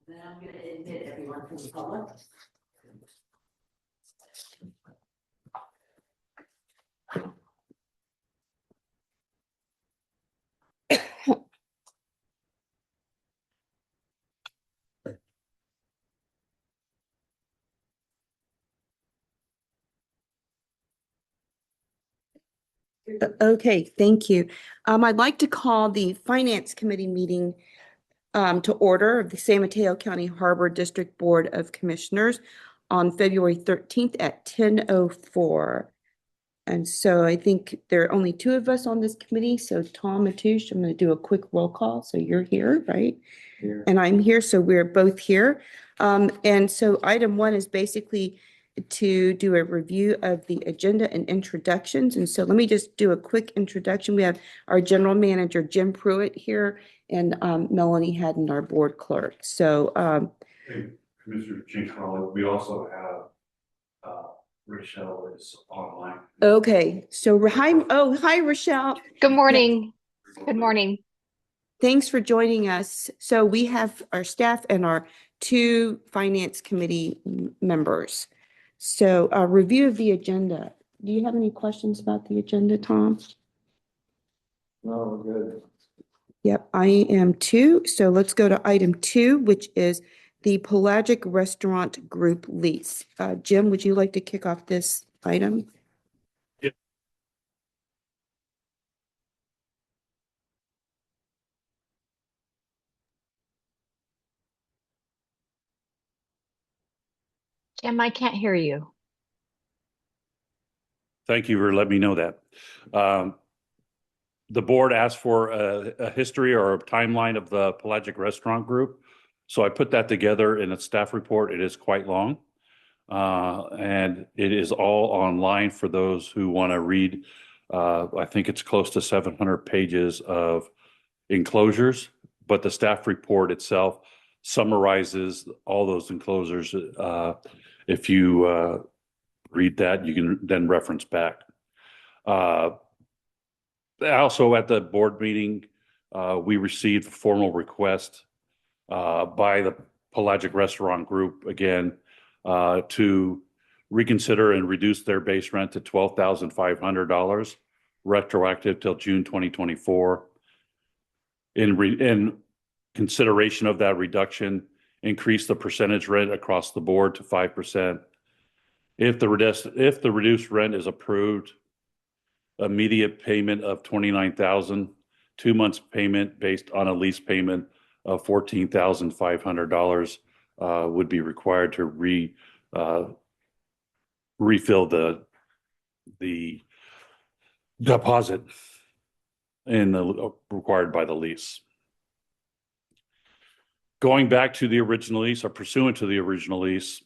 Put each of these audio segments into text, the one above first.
Then I'm going to admit everyone from the public. Okay, thank you. I'd like to call the Finance Committee meeting to order of the San Mateo County Harbor District Board of Commissioners on February 13th at 10:04. And so I think there are only two of us on this committee. So Tom, Matoush, I'm going to do a quick roll call. So you're here, right? Here. And I'm here, so we're both here. And so item one is basically to do a review of the agenda and introductions. And so let me just do a quick introduction. We have our general manager, Jim Pruitt, here, and Melanie Hadden, our board clerk. So hey, Commissioner Giancarlo, we also have Rochelle is online. okay, so hi, Rochelle. Good morning. Good morning. Thanks for joining us. So we have our staff and our two finance committee members. So a review of the agenda. Do you have any questions about the agenda, Tom? No, good. Yep, I am too. So let's go to item 2, which is the Pelagic Restaurant Group lease. Jim, would you like to kick off this item? Yep. Jim, I can't hear you. Thank you for letting me know that. The board asked for a history or a timeline of the Pelagic Restaurant Group. So I put that together in a staff report. It is quite long. And it is all online for those who want to read. I think it's close to 700 pages of enclosures, but the staff report itself summarizes all those enclosures. If you read that, you can then reference back. Also at the board meeting, we received a formal request by the Pelagic Restaurant Group again to reconsider and reduce their base rent to $12,500 retroactive till June 2024. In consideration of that reduction, increase the percentage rent across the board to 5%. If the reduced rent is approved, immediate payment of $29,000, 2 months payment based on a lease payment of $14,500 would be required to refill the deposit required by the lease. Going back to the original lease or pursuant to the original lease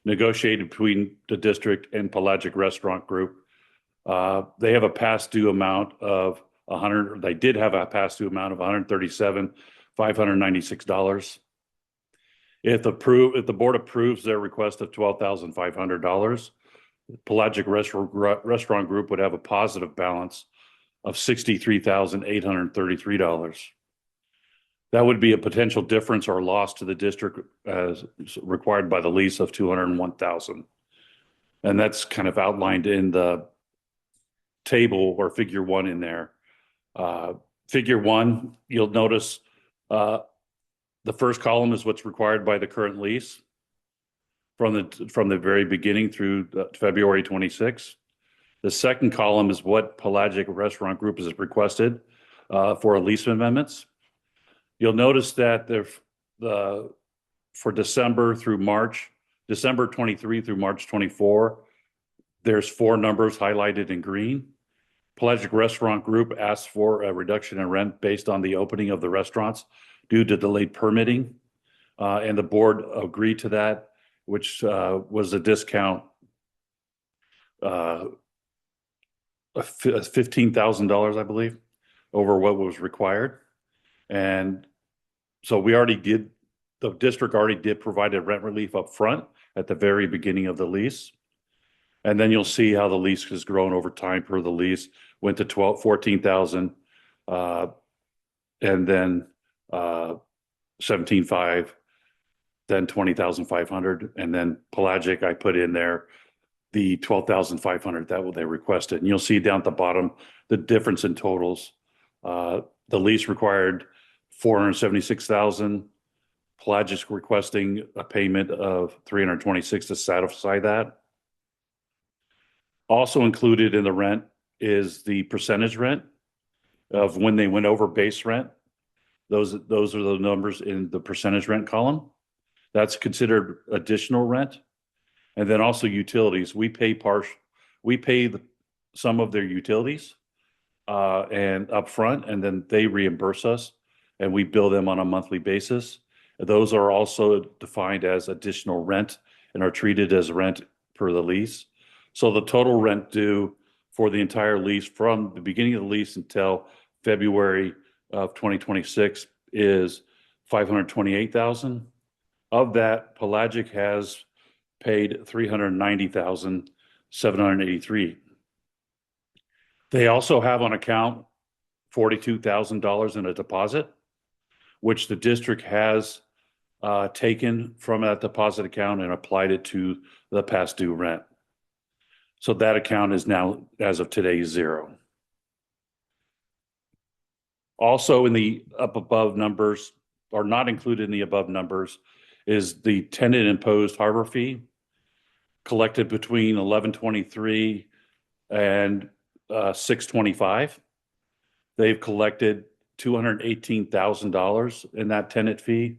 negotiated between the district and Pelagic Restaurant Group, they have a past due amount of they did have a past due amount of $137,596. If the board approves their request of $12,500, Pelagic Restaurant Group would have a positive balance of $63,833. That would be a potential difference or loss to the district as required by the lease of $201,000. And that's kind of outlined in the table or figure 1 in there. Figure 1, you'll notice the first column is what's required by the current lease from the very beginning through February 26th. The second column is what Pelagic Restaurant Group has requested for lease amendments. You'll notice that for December 23 through March 24, there's 4 numbers highlighted in green. Pelagic Restaurant Group asked for a reduction in rent based on the opening of the restaurants due to delayed permitting. And the board agreed to that, which was a discount of $15,000, I believe, over what was required. And so the district already did provide a rent relief up front at the very beginning of the lease. And then you'll see how the lease has grown over time per the lease, went to $14,000, and then $17,500, then 20,500, and then Pelagic, I put in there the 12,500 that they requested. And you'll see down at the bottom, the difference in totals. The lease required 476,000. Pelagic's requesting a payment of 326 to satisfy that. Also included in the rent is the percentage rent of when they went over base rent. Those are the numbers in the percentage rent column. That's considered additional rent. And then also utilities. We pay some of their utilities and upfront, and then they reimburse us, and we bill them on a monthly basis. Those are also defined as additional rent and are treated as rent per the lease. So the total rent due for the entire lease from the beginning of the lease until February of 2026 is 528,000. Of that, Pelagic has paid 390,783. They also have on account $42,000 in a deposit, which the district has taken from that deposit account and applied it to the past due rent. So that account is now, as of today, zero. Also in the above numbers, or not included in the above numbers, is the tenant imposed harbor fee collected between 11/23 and 6/25. They've collected $218,000 in that tenant fee.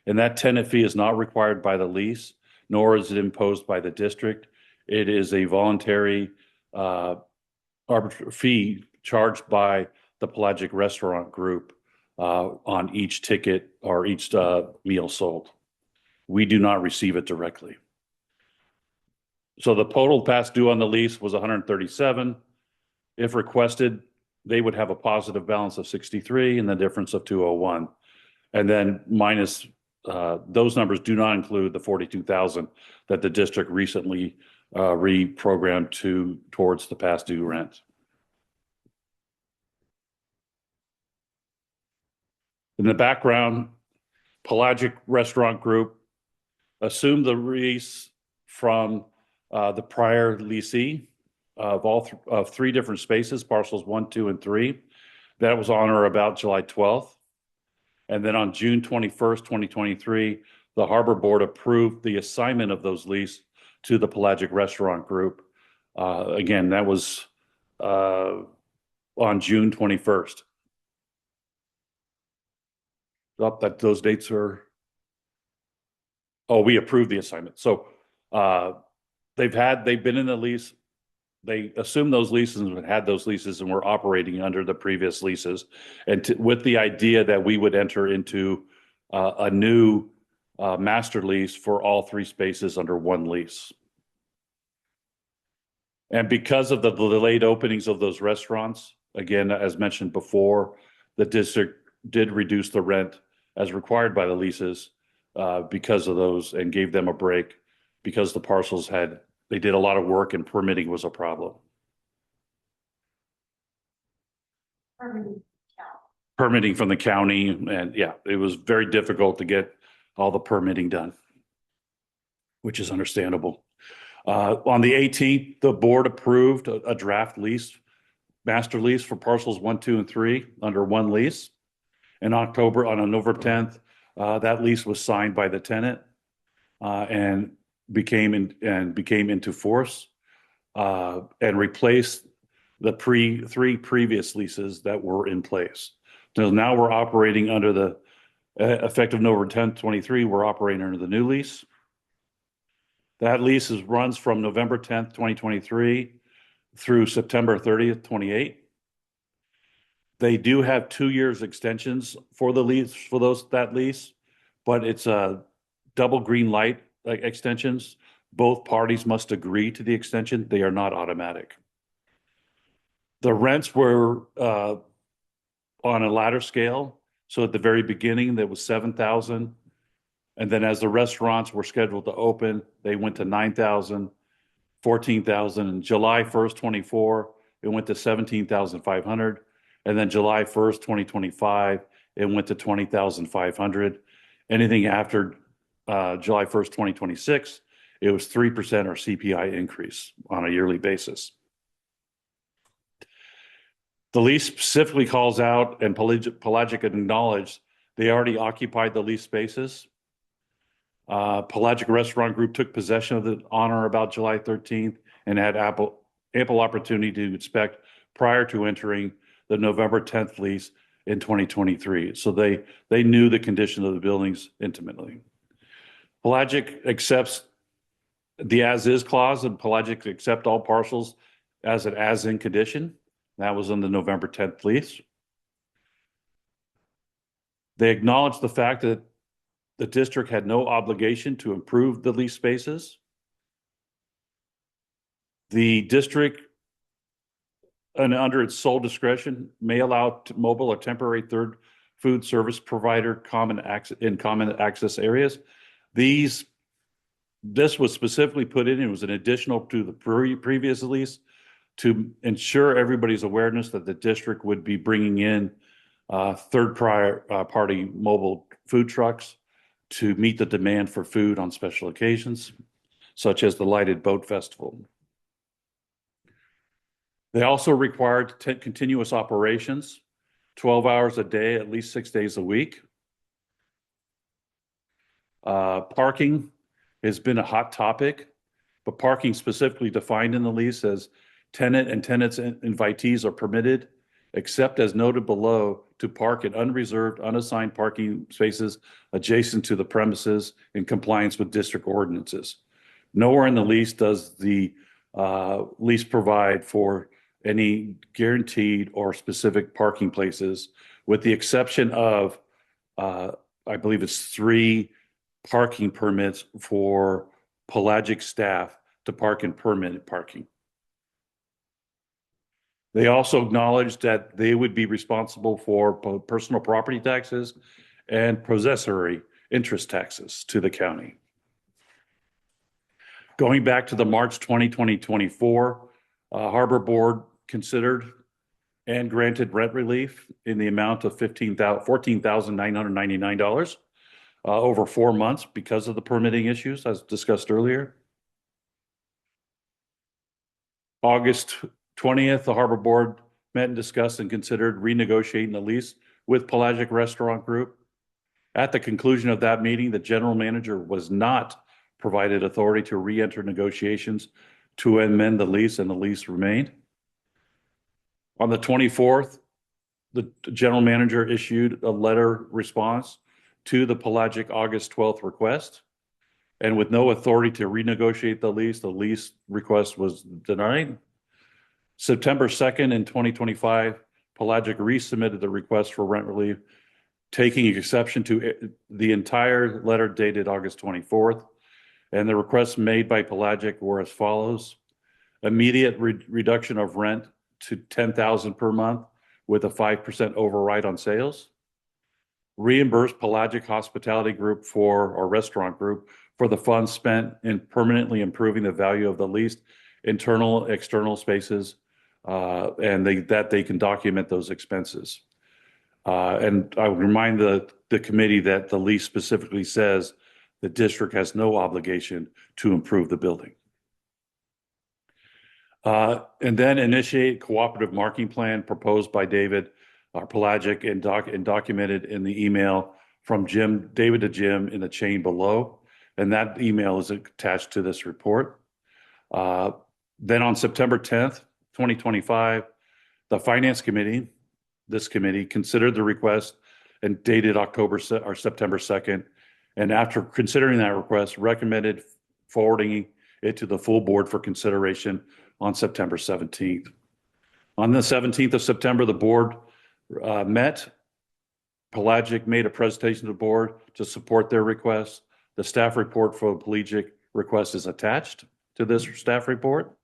And that tenant fee is not required by the lease, nor is it imposed by the district. It is a voluntary fee charged by the Pelagic Restaurant Group on each ticket or each meal sold. We do not receive it directly. So the total past due on the lease was 137. If requested, they would have a positive balance of 63 and the difference of 201. And then minus those numbers do not include the 42,000 that the district recently reprogrammed towards the past due rent. In the background, Pelagic Restaurant Group assumed the lease from the prior leasee of three different spaces, parcels 1, 2, and 3. That was on or about July 12th. And then on June 21st, 2023, the Harbor Board approved the assignment of those leases to the Pelagic Restaurant Group. Again, that was on June 21st. Those dates are, we approved the assignment. So they've been in the lease. They assumed those leases and had those leases and were operating under the previous leases, and with the idea that we would enter into a new master lease for all three spaces under one lease. And because of the delayed openings of those restaurants, again, as mentioned before, the district did reduce the rent as required by the leases because of those, and gave them a break because the parcels they did a lot of work and permitting was a problem. Permitting from the county, and yeah, it was very difficult to get all the permitting done, which is understandable. On the 18th, the board approved a draft lease, master lease for parcels 1, 2, and 3 under one lease. On November 10th, that lease was signed by the tenant and became into force and replaced the three previous leases that were in place. So now we're operating under the effective November 10th, 23. We're operating under the new lease. That lease runs from November 10th, 2023 through September 30th, 28. They do have 2 years extensions for the lease that lease, but it's a double green light extensions. Both parties must agree to the extension. They are not automatic. The rents were on a ladder scale. So at the very beginning, there was 7,000. And then as the restaurants were scheduled to open, they went to 9,000, 14,000. And July 1st, 24, it went to 17,500. And then July 1st, 2025, it went to 20,500. Anything after July 1st, 2026, it was 3% or CPI increase on a yearly basis. The lease specifically calls out, and Pelagic acknowledged they already occupied the lease spaces. Pelagic Restaurant Group took possession of it on or about July 13th and had ample opportunity to inspect prior to entering the November 10th lease in 2023. So they knew the condition of the buildings intimately. Pelagic accepts the as-is clause, and Pelagic accept all parcels as an as-in condition. That was in the November 10th lease. They acknowledged the fact that the district had no obligation to improve the lease spaces. The district, and under its sole discretion, may allow mobile or temporary third food service provider in common access areas. This was specifically put in, it was an additional to the previous lease to ensure everybody's awareness that the district would be bringing in party mobile food trucks to meet the demand for food on special occasions, such as the Lighted Boat Festival. They also required continuous operations, 12 hours a day, at least 6 days a week. Parking has been a hot topic, but parking specifically defined in the lease as tenant and tenants invitees are permitted, except as noted below, to park in unreserved, unassigned parking spaces adjacent to the premises in compliance with district ordinances. Nowhere in the lease does the lease provide for any guaranteed or specific parking places, with the exception of, I believe it's 3 parking permits for Pelagic staff to park in permitted parking. They also acknowledged that they would be responsible for personal property taxes and possessory interest taxes to the county. Going back to the March 2024, Harbor Board considered and granted rent relief in the amount of $14,999 over 4 months because of the permitting issues, as discussed earlier. August 20th, the Harbor Board met and discussed and considered renegotiating the lease with Pelagic Restaurant Group. At the conclusion of that meeting, the general manager was not provided authority to re-enter negotiations to amend the lease, and the lease remained. On the 24th, the general manager issued a letter response to the Pelagic August 12th request, and with no authority to renegotiate the lease request was denied. September 2nd in 2025, Pelagic resubmitted the request for rent relief, taking exception to the entire letter dated August 24th. And the requests made by Pelagic were as follows: immediate reduction of rent to $10,000 per month with a 5% override on sales. Reimburse Pelagic Hospitality Group or Restaurant Group for the funds spent in permanently improving the value of the leased internal, external spaces, and that they can document those expenses. And I would remind the committee that the lease specifically says the district has no obligation to improve the building. And then initiate cooperative marketing plan proposed by David Pelagic and documented in the email from David to Jim in the chain below. And that email is attached to this report. Then on September 10th, 2025, the Finance Committee, this committee, considered the request and dated September 2nd. And after considering that request, recommended forwarding it to the full board for consideration on September 17th. On the 17th of September, the board met. Pelagic made a presentation to the board to support their request. The staff report for the Pelagic request is attached to this staff report.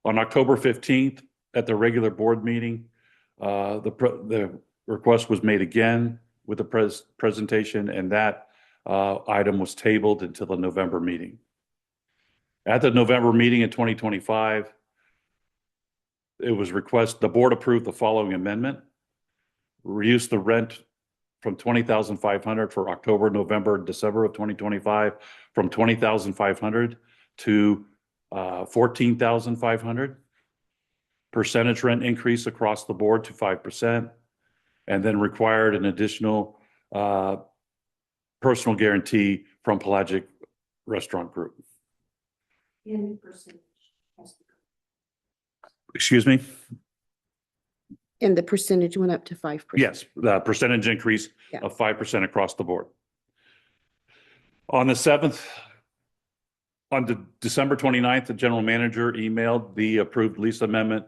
On October 15th, at the regular board meeting, the request was made again with the presentation, and that item was tabled until the November meeting. At the November meeting in 2025, it was the board approved the following amendment: reduce the rent from 20,500 for October, November, December of 2025, from 20,500 to 14,500. Percentage rent increase across the board to 5%, and then required an additional personal guarantee from Pelagic Restaurant Group. Excuse me? And the percentage went up to 5%. Yes, the percentage increase Yeah. of 5% across the board. On the 7th, on December 29th, the general manager emailed the approved lease amendment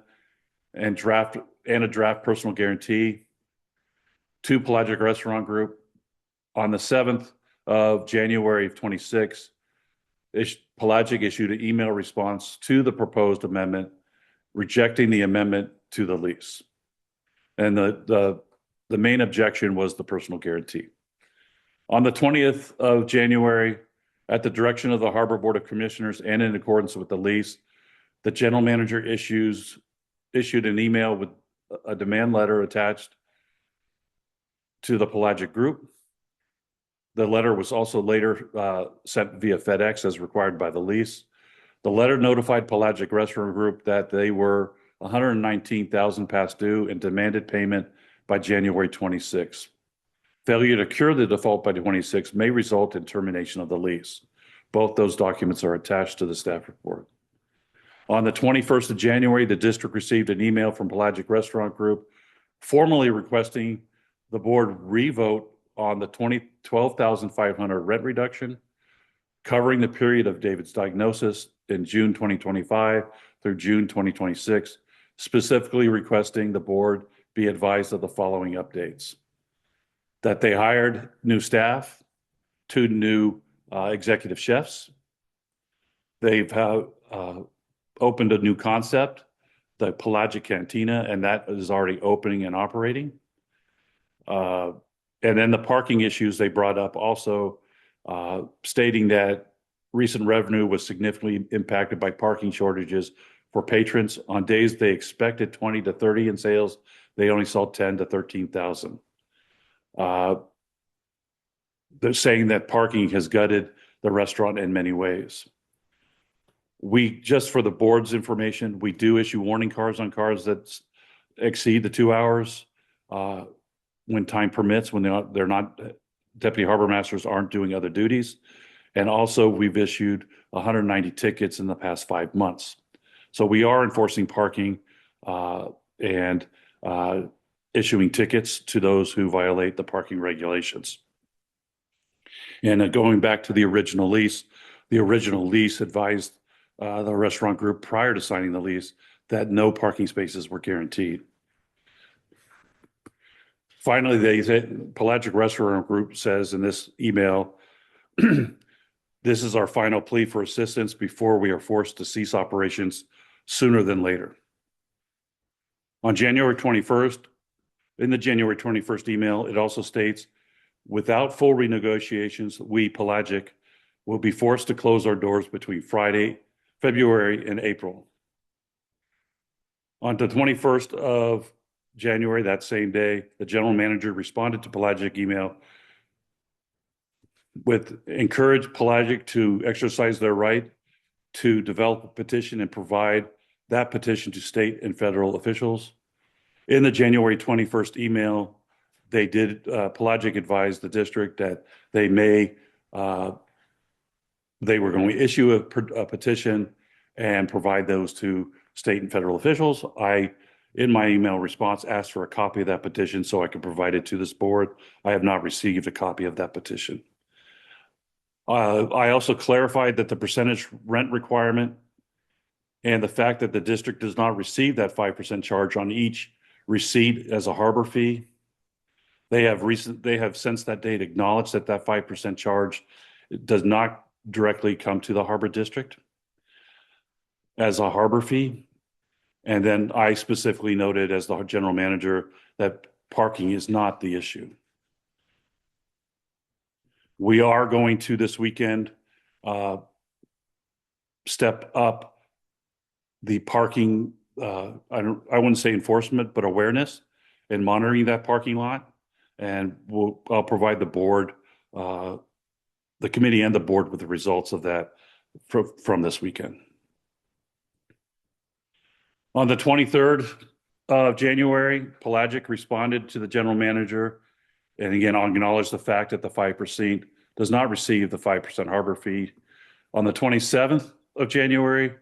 and a draft personal guarantee to Pelagic Restaurant Group. On the 7th of January of 26, Pelagic issued an email response to the proposed amendment, rejecting the amendment to the lease. And the main objection was the personal guarantee. On the 20th of January, at the direction of the Harbor Board of Commissioners and in accordance with the lease, the general manager issued an email with a demand letter attached to the Pelagic Group. The letter was also later sent via FedEx as required by the lease. The letter notified Pelagic Restaurant Group that they were 119,000 past due and demanded payment by January 26. Failure to cure the default by 26 may result in termination of the lease. Both those documents are attached to the staff report. On the 21st of January, the district received an email from Pelagic Restaurant Group formally requesting the board revote on the 12,500 rent reduction, covering the period of David's diagnosis in June 2025 through June 2026, specifically requesting the board be advised of the following updates: that they hired new staff, 2 new executive chefs. They've opened a new concept, the Pelagic Cantina, and that is already opening and operating. And then the parking issues they brought up also, stating that recent revenue was significantly impacted by parking shortages for patrons. On days they expected 20 to 30 in sales, they only saw 10 to 13,000. They're saying that parking has gutted the restaurant in many ways. Just for the board's information, we do issue warning cards on cars that exceed the 2 hours when time permits, when they're not, deputy harbor masters aren't doing other duties. And also we've issued 190 tickets in the past 5 months. So we are enforcing parking and issuing tickets to those who violate the parking regulations. And going back to the original lease advised the restaurant group prior to signing the lease that no parking spaces were guaranteed. Finally, Pelagic Restaurant Group says in this email, this is our final plea for assistance before we are forced to cease operations sooner than later. On January 21st, in the January 21st email, it also states, without full renegotiations, we, Pelagic, will be forced to close our doors between February and April. On the 21st of January, that same day, the general manager responded to Pelagic email with encourage Pelagic to exercise their right to develop a petition and provide that petition to state and federal officials. In the January 21st email, Pelagic advised the district that they were going to issue a petition and provide those to state and federal officials. In my email response, asked for a copy of that petition so I could provide it to this board. I have not received a copy of that petition. I also clarified that the percentage rent requirement and the fact that the district does not receive that 5% charge on each receipt as a harbor fee. They have since that date acknowledged that 5% charge does not directly come to the harbor district as a harbor fee. And then I specifically noted as the general manager that parking is not the issue. We are going to this weekend step up the parking, I wouldn't say enforcement, but awareness and monitoring that parking lot And I'll provide the board, the committee and the board with the results of that from this weekend. On the 23rd of January, Pelagic responded to the general manager and again acknowledged the fact that the 5% does not receive the 5% harbor fee. On the 27th of January,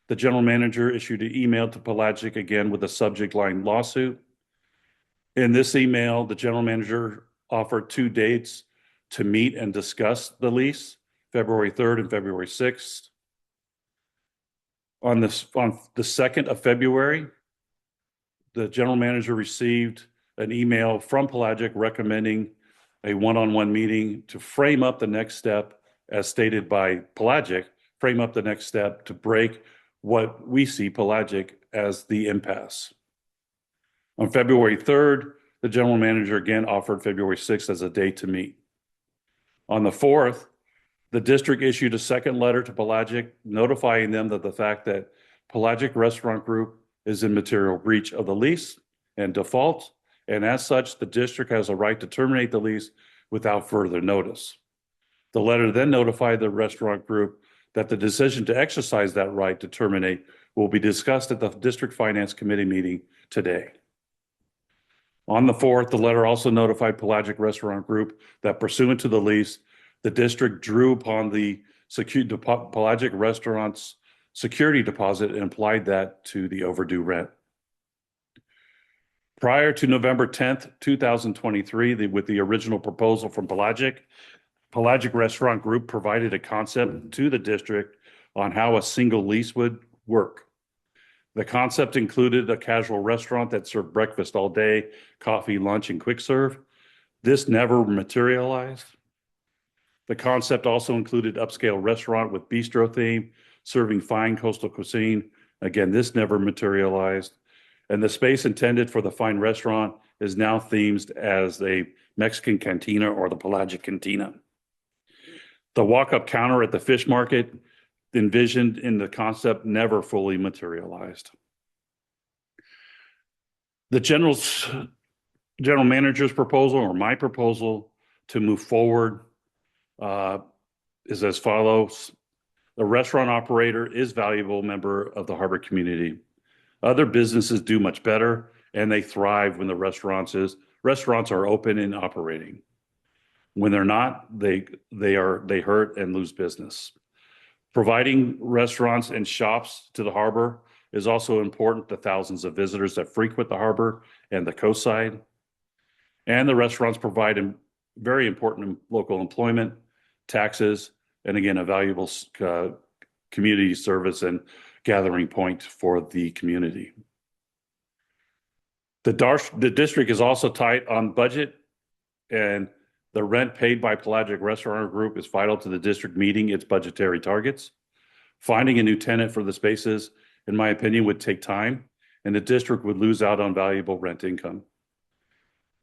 the general manager issued an email to Pelagic again with a subject line lawsuit. In this email, the general manager offered 2 dates to meet and discuss the lease, February 3rd and February 6th. On the 2nd of February, the general manager received an email from Pelagic recommending a one-on-one meeting to frame up the next step, as stated by Pelagic, frame up the next step to break what we see Pelagic as the impasse. On February 3rd, the general manager again offered February 6th as a date to meet. On the 4th, the district issued a second letter to Pelagic notifying them that the fact that Pelagic Restaurant Group is in material breach of the lease and default, and as such, the district has a right to terminate the lease without further notice. The letter then notified the restaurant group that the decision to exercise that right to terminate will be discussed at the District Finance Committee meeting today. On the 4th, the letter also notified Pelagic Restaurant Group that pursuant to the lease, the district drew upon the Pelagic Restaurant's security deposit and applied that to the overdue rent. Prior to November 10th, 2023, with the original proposal from Pelagic Restaurant Group provided a concept to the district on how a single lease would work. The concept included a casual restaurant that served breakfast all day, coffee, lunch, and quick serve. This never materialized. The concept also included upscale restaurant with bistro theme, serving fine coastal cuisine. Again, this never materialized. And the space intended for the fine restaurant is now themed as a Mexican cantina or the Pelagic Cantina. The walk-up counter at the fish market envisioned in the concept never fully materialized. The general manager's proposal, or my proposal to move forward, is as follows. The restaurant operator is a valuable member of the harbor community. Other businesses do much better, and they thrive when the restaurants are open and operating. When they're not, they hurt and lose business. Providing restaurants and shops to the harbor is also important to thousands of visitors that frequent the harbor and the coastside. And the restaurants provide very important local employment, taxes, and again, a valuable community service and gathering point for the community. The district is also tight on budget, and the rent paid by Pelagic Restaurant Group is vital to the district meeting its budgetary targets. Finding a new tenant for the spaces, in my opinion, would take time, and the district would lose out on valuable rent income.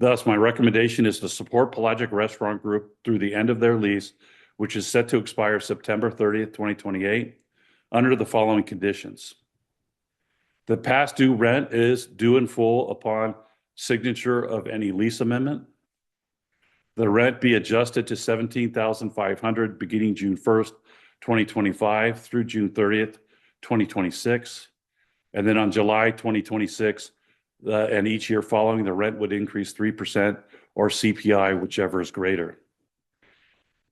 Thus, my recommendation is to support Pelagic Restaurant Group through the end of their lease, which is set to expire September 30th, 2028, under the following conditions. The past due rent is due in full upon signature of any lease amendment. The rent be adjusted to $17,500 beginning June 1st, 2025 through June 30th, 2026. And then on July 2026, and each year following, the rent would increase 3% or CPI, whichever is greater.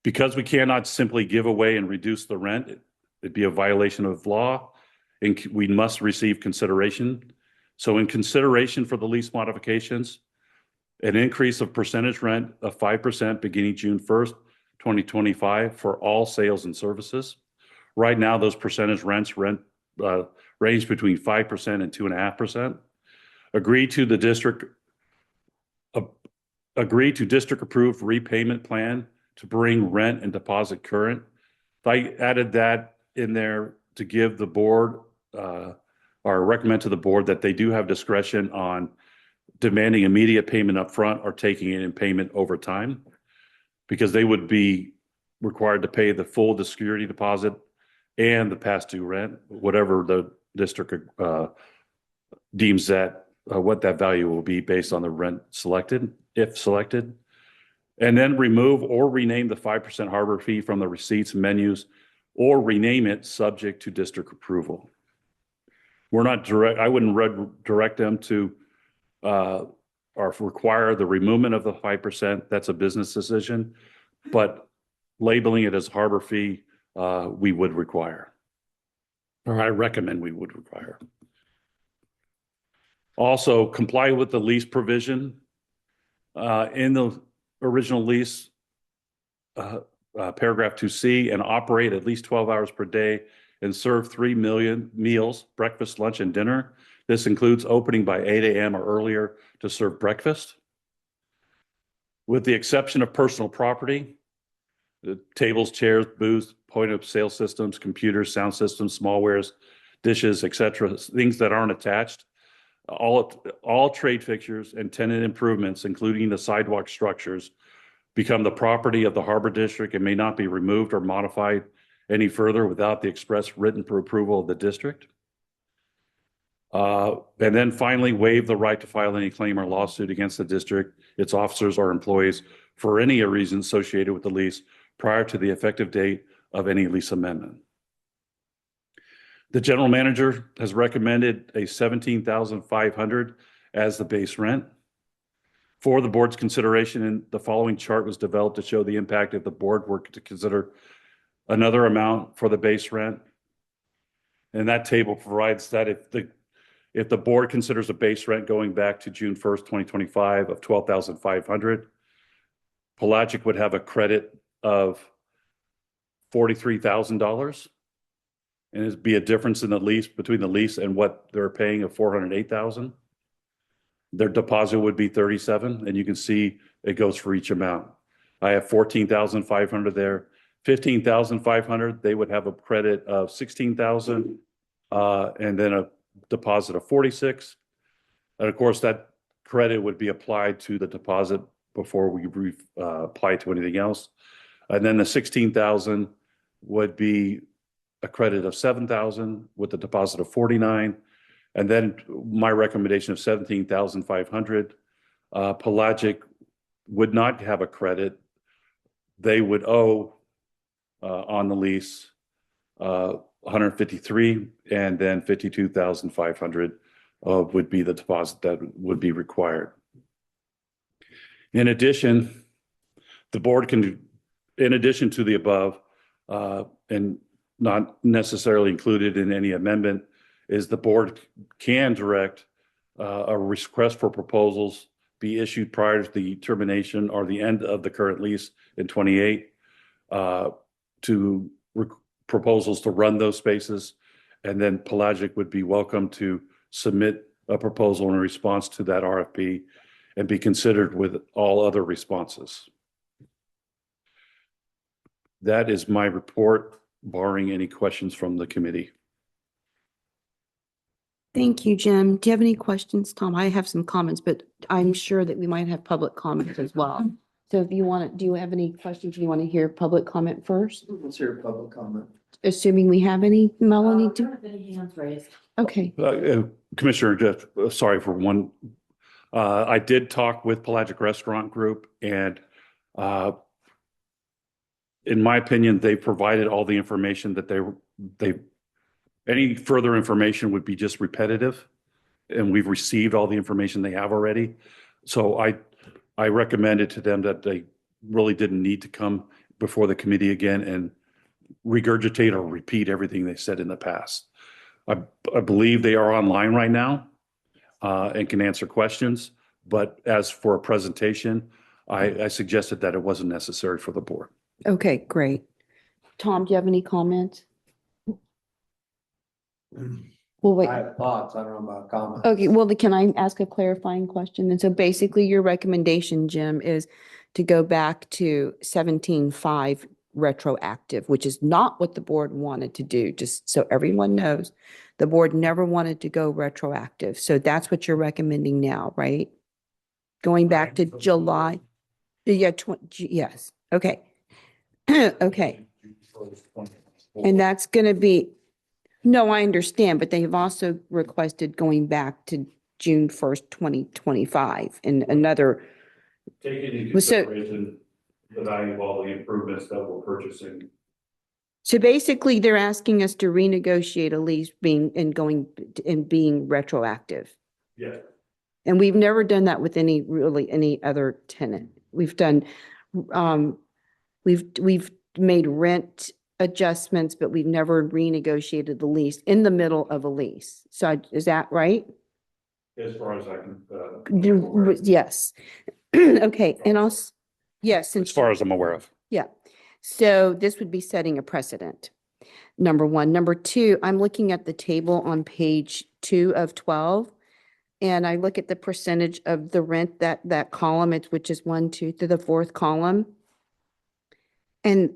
Because we cannot simply give away and reduce the rent, it'd be a violation of law, and we must receive consideration. So in consideration for the lease modifications, an increase of percentage rent of 5% beginning June 1st, 2025 for all sales and services. Right now, those percentage rents range between 5% and 2.5%. Agree to district approved repayment plan to bring rent and deposit current. I added that in there to give the board or recommend to the board that they do have discretion on demanding immediate payment up front or taking it in payment over time, because they would be required to pay the full security deposit and the past due rent, whatever the district deems that what that value will be based on the rent selected, if selected. And then remove or rename the 5% harbor fee from the receipts and menus, or rename it subject to district approval. We're not direct, I wouldn't direct them to or require the removal of the 5%. That's a business decision, but labeling it as harbor fee, we would require, or I recommend we would require. Also, comply with the lease provision in the original lease, paragraph 2C, and operate at least 12 hours per day and serve 3 million meals, breakfast, lunch, and dinner. This includes opening by 8 a.m. or earlier to serve breakfast. With the exception of personal property, the tables, chairs, booths, point of sale systems, computers, sound systems, smallwares, dishes, etc., things that aren't attached, all trade fixtures and tenant improvements, including the sidewalk structures, become the property of the Harbor District and may not be removed or modified any further without the express written approval of the district. And then finally, waive the right to file any claim or lawsuit against the district, its officers, or employees for any reason associated with the lease prior to the effective date of any lease amendment. The general manager has recommended a $17,500 as the base rent. For the board's consideration, and the following chart was developed to show the impact if the board were to consider another amount for the base rent. And that table provides that if the board considers a base rent going back to June 1st, 2025 of $12,500, Pelagic would have a credit of $43,000. And it'd be a difference in the lease between the lease and what they're paying of $408,000. Their deposit would be $37,000, and you can see it goes for each amount. I have $14,500 there. $15,500, they would have a credit of $16,000, and then a deposit of $46,000. And of course, that credit would be applied to the deposit before we apply to anything else. And then the $16,000 would be a credit of $7,000 with a deposit of $49,000. And then my recommendation of $17,500. Pelagic would not have a credit. They would owe on the lease $153,000, and then $52,500 would be the deposit that would be required. In addition, the board can, in addition to the above, and not necessarily included in any amendment, is the board can direct a request for proposals be issued prior to the termination or the end of the current lease in 28 to proposals to run those spaces. And then Pelagic would be welcome to submit a proposal in response to that RFP and be considered with all other responses. That is my report, barring any questions from the committee. Thank you, Jim. Do you have any questions, Tom? I have some comments, but I'm sure that we might have public comments as well. So if you want to, do you have any questions? Do you want to hear public comment first? Let's hear public comment. Assuming we have any, Melanie? Hands raised. Okay. Commissioner, just sorry for one. I did talk with Pelagic Restaurant Group, and in my opinion, they provided all the information that they any further information would be just repetitive, and we've received all the information they have already. So I recommended to them that they really didn't need to come before the committee again and regurgitate or repeat everything they said in the past. I believe they are online right now and can answer questions, but as for a presentation, I suggested that it wasn't necessary for the board. Okay, great. Tom, do you have any comments? Well, wait. I have thoughts, I don't know about comments. Okay, well, can I ask a clarifying question? And so basically your recommendation, Jim, is to go back to 17.5 retroactive, which is not what the board wanted to do, just so everyone knows. The board never wanted to go retroactive. So that's what you're recommending now, right? Going back to July. Yeah, yes. Okay. Okay. And that's going to be, no, I understand, but they've also requested going back to June 1st, 2025, and another, Taking into Well, so- consideration the value of all the improvements that we're purchasing. so basically they're asking us to renegotiate a lease being, and being retroactive. Yeah. And we've never done that with any other tenant. We've done, we've made rent adjustments, but we've never renegotiated the lease in the middle of a lease. So is that right? As far as I can. Yes. Okay, and also, yes. As far as I'm aware of. Yeah, so this would be setting a precedent, number one. Number two, I'm looking at the table on page 2 of 12. And I look at the percentage of the rent, that column, which is 1, 2, to the fourth column. And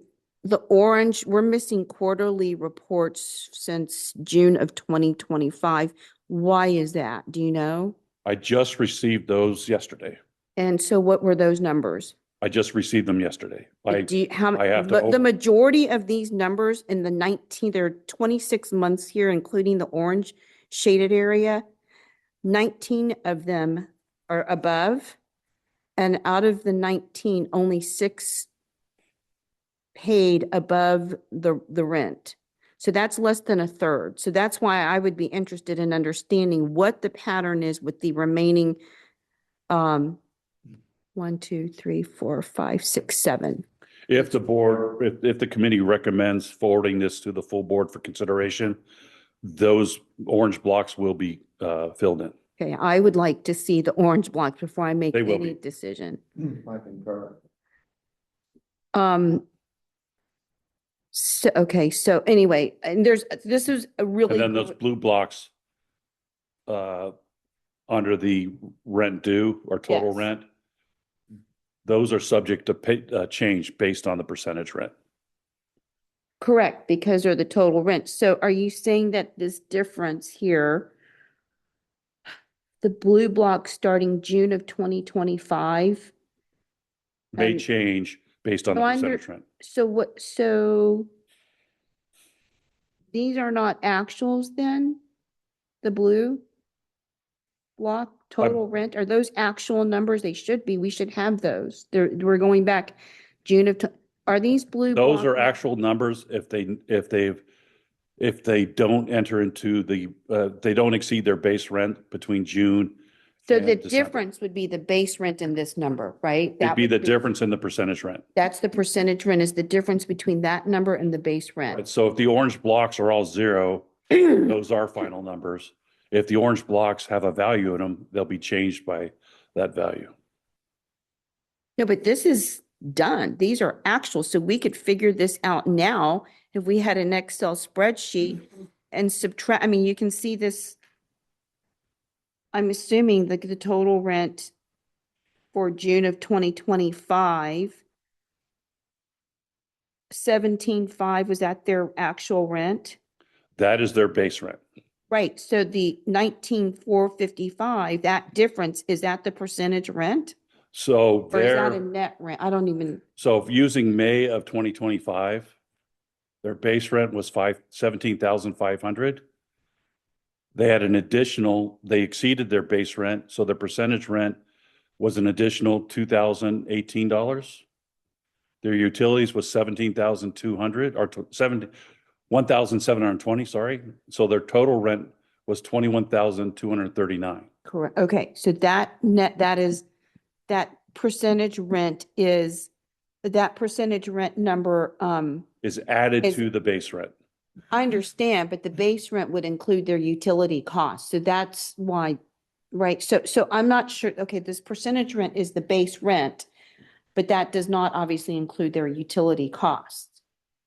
the orange, we're missing quarterly reports since June of 2025. Why is that? Do you know? I just received those yesterday. And so what were those numbers? I just received them yesterday. Do you, how, I have to but the open- majority of these numbers in the 19, there are 26 months here, including the orange shaded area. 19 of them are above, and out of the 19, only 6 paid above the rent. So that's less than a third. So that's why I would be interested in understanding what the pattern is with the remaining 1, 2, 3, 4, 5, 6, 7. If the board, if the committee recommends forwarding this to the full board for consideration, those orange blocks will be filled in. Okay, I would like to see the orange blocks before I make They will any be. decision. I concur. So, okay, so anyway, and this is a really. And then those blue blocks under the rent due or total Yes. rent, those are subject to pay, change based on the percentage rent. Correct, because they're the total rent. So are you saying that this difference here, the blue block starting June of 2025? May And- change based on the No, I under- percentage rent. So these are not actuals then? The blue block total rent, are those actual numbers? They should be. We should have those. We're going back June of, are these blue? Those block are actual numbers if they don't enter into the, they don't exceed their base rent between June. So and the December. difference would be the base rent in this number, right? It'd That be the would difference in the percentage rent. That's the percentage rent is the difference between that number and the base Right, rent. so if the orange blocks are all 0, those are final numbers. If the orange blocks have a value in them, they'll be changed by that value. No, but this is done. These are actual. So we could figure this out now if we had an Excel spreadsheet and subtract, I mean, you can see this. I'm assuming the total rent for June of 2025, 17.5, was that their actual rent? That is their base rent. Right, so the 19,455, that difference, is that the percentage rent? So Or is that a they're, net rent? I don't even, so if using May of 2025, their base rent was 17,500. They had an additional, they exceeded their base rent, so their percentage rent was an additional $2,018. Their utilities was 17,200 or 1,720, sorry. So their total rent was 21,239. correct, okay, so that net, that percentage rent is, that percentage rent number, Is added Is- to the base rent. I understand, but the base rent would include their utility costs, so that's why, right, so I'm not sure, okay, this percentage rent is the base rent, but that does not obviously include their utility costs.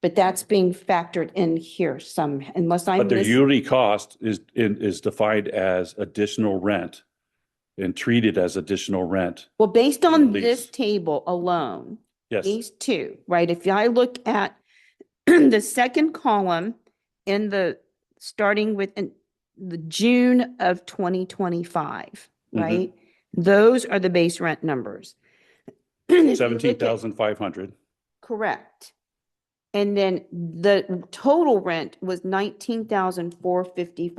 But that's being factored in here some, unless I'm But their missing. utility cost is defined as additional rent and treated as additional rent. Well, based on lease. this table alone, Yes, these two, right? If I look at the second column in the, starting with the June of 2025, Mhm. right? Those are the base rent numbers. If you look at- 17,500. Correct. And then the total rent was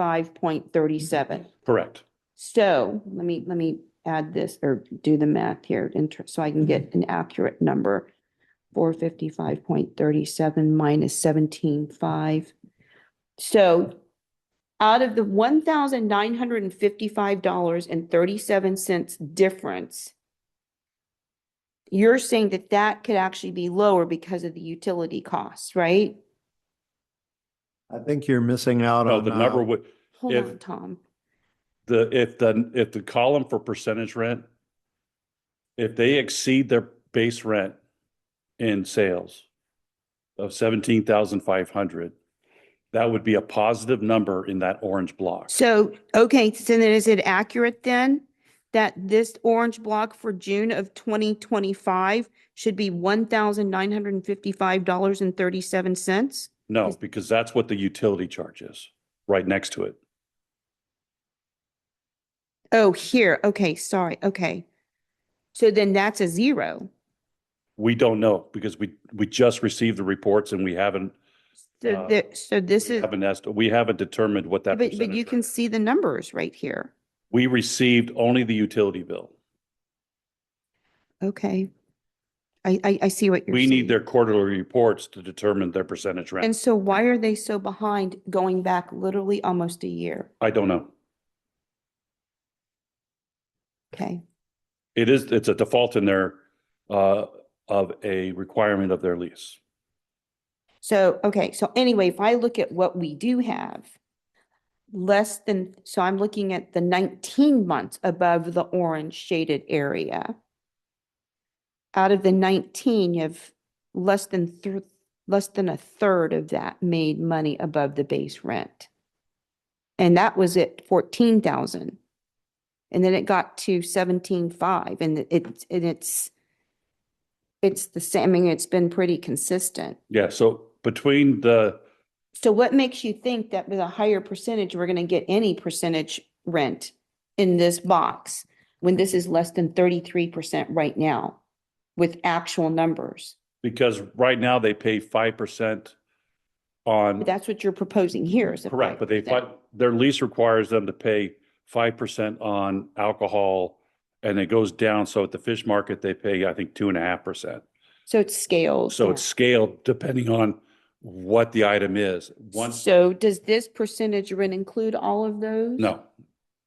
19,455.37. Correct. So let me add this or do the math here so I can get an accurate number. 455.37 minus 17.5. So out of the $1,955.37 difference, you're saying that that could actually be lower because of the utility costs, right? I think you're missing out No, on, the number would, Hold If- on, Tom. if the column for percentage rent, if they exceed their base rent in sales of 17,500, that would be a positive number in that orange block. So, okay, so then is it accurate then that this orange block for June of 2025 should be $1,955.37? No, because that's what the utility charge is, right next to it. Oh, here. Okay, sorry. Okay. So then that's a zero. We don't know because we just received the reports and we haven't, So this is, we haven't determined what that but percentage. you can see the numbers right here. We received only the utility bill. Okay. I see what you're We saying. need their quarterly reports to determine their percentage And rent. so why are they so behind going back literally almost a year? I don't know. Okay. It's a default in their, of a requirement of their lease. So, okay, so anyway, if I look at what we do have, so I'm looking at the 19 months above the orange shaded area. Out of the 19, you have less than a third of that made money above the base rent. And that was at 14,000. And then it got to 17.5 and it's the same. I mean, it's been pretty consistent. Yeah, so between So what makes you think that with a higher percentage, we're going to get any percentage rent in this box when this is less than 33% right now with actual numbers? because right now they pay 5% on, But that's what you're proposing here is a correct, but 5%. their lease requires them to pay 5% on alcohol and it goes down. So at the fish market, they pay, I think, 2.5%. So it's scaled. So it's scaled depending on what the item is. So does this percentage rent include all of those? No.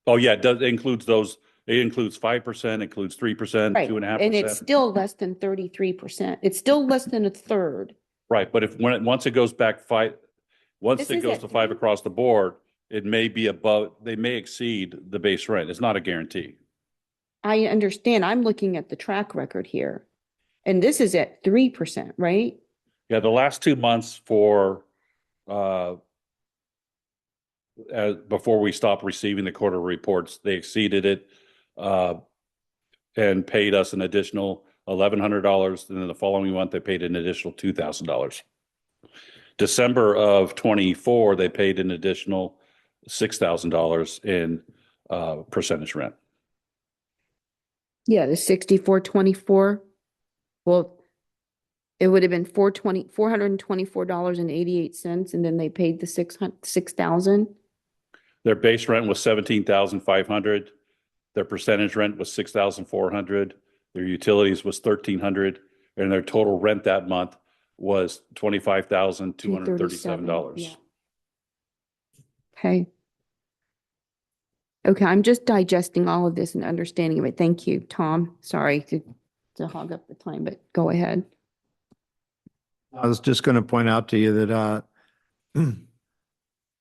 Oh, yeah, it includes those. It includes 5%, includes 3%, Right. And it's 2.5%. still less than 33%. It's still less than a third. Right, but once it goes back once This it is goes at to 5 3. across the board, it may be above, they may exceed the base rent. It's not a guarantee. I understand. I'm looking at the track record here. And this is at 3%, right? Yeah, the last 2 months before we stopped receiving the quarter reports, they exceeded it and paid us an additional $1,100. And then the following month, they paid an additional $2,000. December of 24, they paid an additional $6,000 in percentage rent. Yeah, the 6424. Well, it would have been $424.88, and then they paid the 6,000. Their base rent was 17,500. Their percentage rent was 6,400. Their utilities was 1,300, and their total rent that month was $25,237. Yeah. Okay. Okay, I'm just digesting all of this and understanding of it. Thank you, Tom. Sorry to hog up the time, but go ahead. I was just going to point out to you that,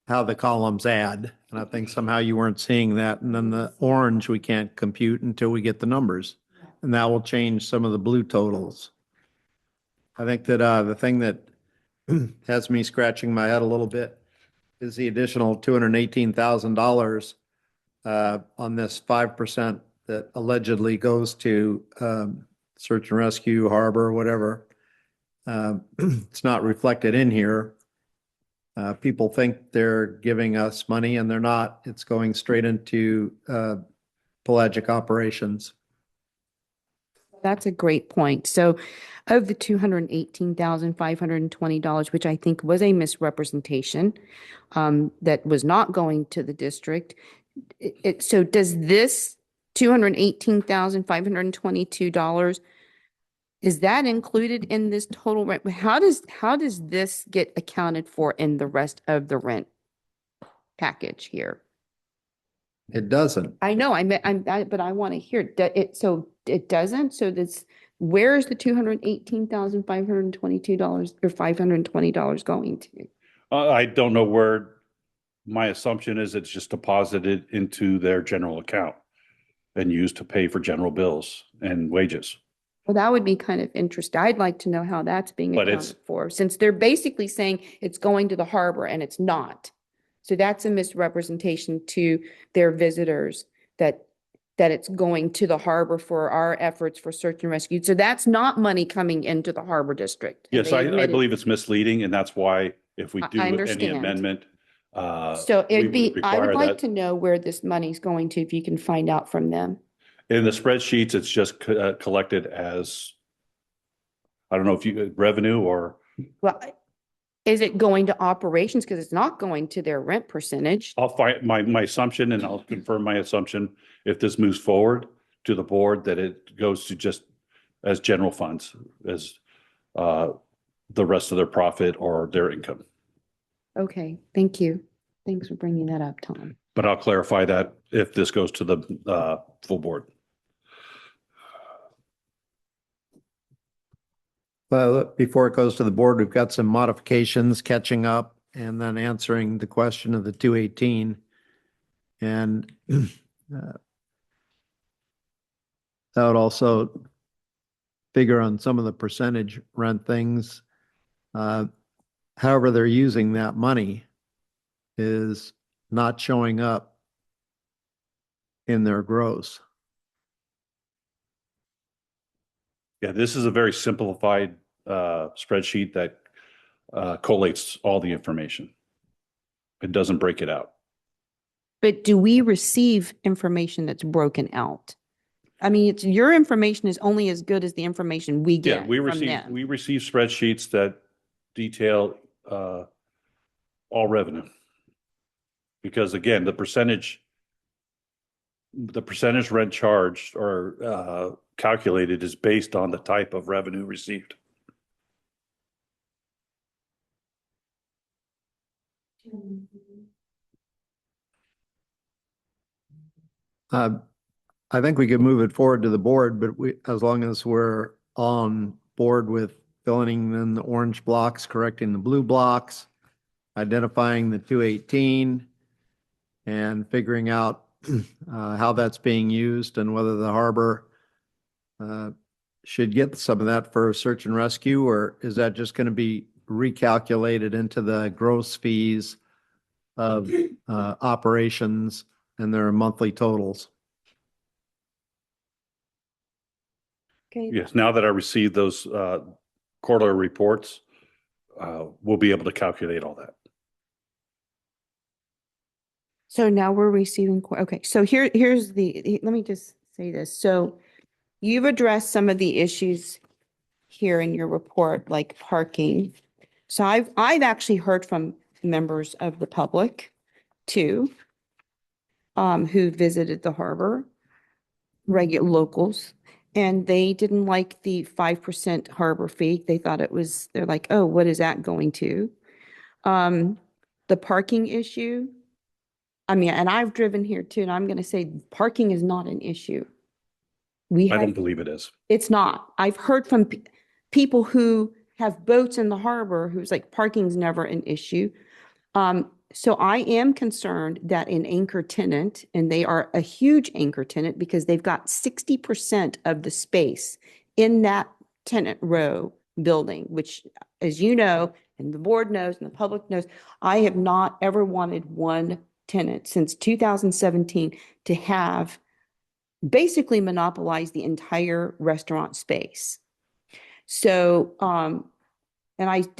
how the columns add, and I think somehow you weren't seeing that. And then the orange, we can't compute until we get the numbers. And that will change some of the blue totals. I think that, the thing that has me scratching my head a little bit is the additional $218,000 on this 5% that allegedly goes to search and rescue, harbor, whatever. It's not reflected in here. People think they're giving us money and they're not. It's going straight into pelagic operations. That's a great point. So of the $218,520, which I think was a misrepresentation, that was not going to the district, so does this $218,522, is that included in this total rent? How does this get accounted for in the rest of the rent package here? It doesn't. I know, but I want to hear it. So it doesn't? So this, where is the $218,522 or $520 going to? I don't know where, my assumption is it's just deposited into their general account and used to pay for general bills and wages. Well, that would be kind of interesting. I'd like to know how that's being But it's- accounted for, since they're basically saying it's going to the harbor and it's not. So that's a misrepresentation to their visitors that it's going to the harbor for our efforts for search and rescue. So that's not money coming into the harbor district. And Yes, they I admitted- believe it's misleading, and that's why if we I do any understand. amendment, So we it'd be, would I would require like that. to know where this money's going to, if you can find out from them. In the spreadsheets, it's just collected as, I don't know if you, revenue or, Well, is it going to operations? Because it's not going to their rent percentage. I'll find my assumption, and I'll confirm my assumption if this moves forward to the board, that it goes to just as general funds, as the rest of their profit or their income. Okay, thank you. Thanks for bringing that up, Tom. But I'll clarify that if this goes to the full board. Well, before it goes to the board, we've got some modifications catching up and then answering the question of the 218. And that would also figure on some of the percentage rent things. However, they're using that money is not showing up in their gross. Yeah, this is a very simplified spreadsheet that collates all the information. It doesn't break it out. But do we receive information that's broken out? I mean, it's, your information is only as good as the information we Yeah, get we from receive them. spreadsheets that detail all revenue. Because again, the percentage rent charged or calculated is based on the type of revenue received. I think we could move it forward to the board, but as long as we're on board with filling in the orange blocks, correcting the blue blocks, identifying the 218, and figuring out how that's being used and whether the harbor should get some of that for search and rescue, or is that just going to be recalculated into the gross fees of operations and their monthly totals? Okay, Yes, now that I received those quarterly reports, we'll be able to calculate all that. so now we're receiving, okay, so here's let me just say this. So you've addressed some of the issues here in your report, like parking. So I've actually heard from members of the public too, who visited the harbor, regular locals, and they didn't like the 5% harbor fee. They thought they're like, oh, what is that going to? The parking issue. I mean, and I've driven here too, and I'm going to say parking is not an issue. I don't believe it is. It's not. I've heard from people who have boats in the harbor who's like, parking's never an issue. So I am concerned that an anchor tenant, and they are a huge anchor tenant because they've got 60% of the space in that tenant row building, which, as you know, and the board knows and the public knows, I have not ever wanted one tenant since 2017 to have basically monopolize the entire restaurant space. So, and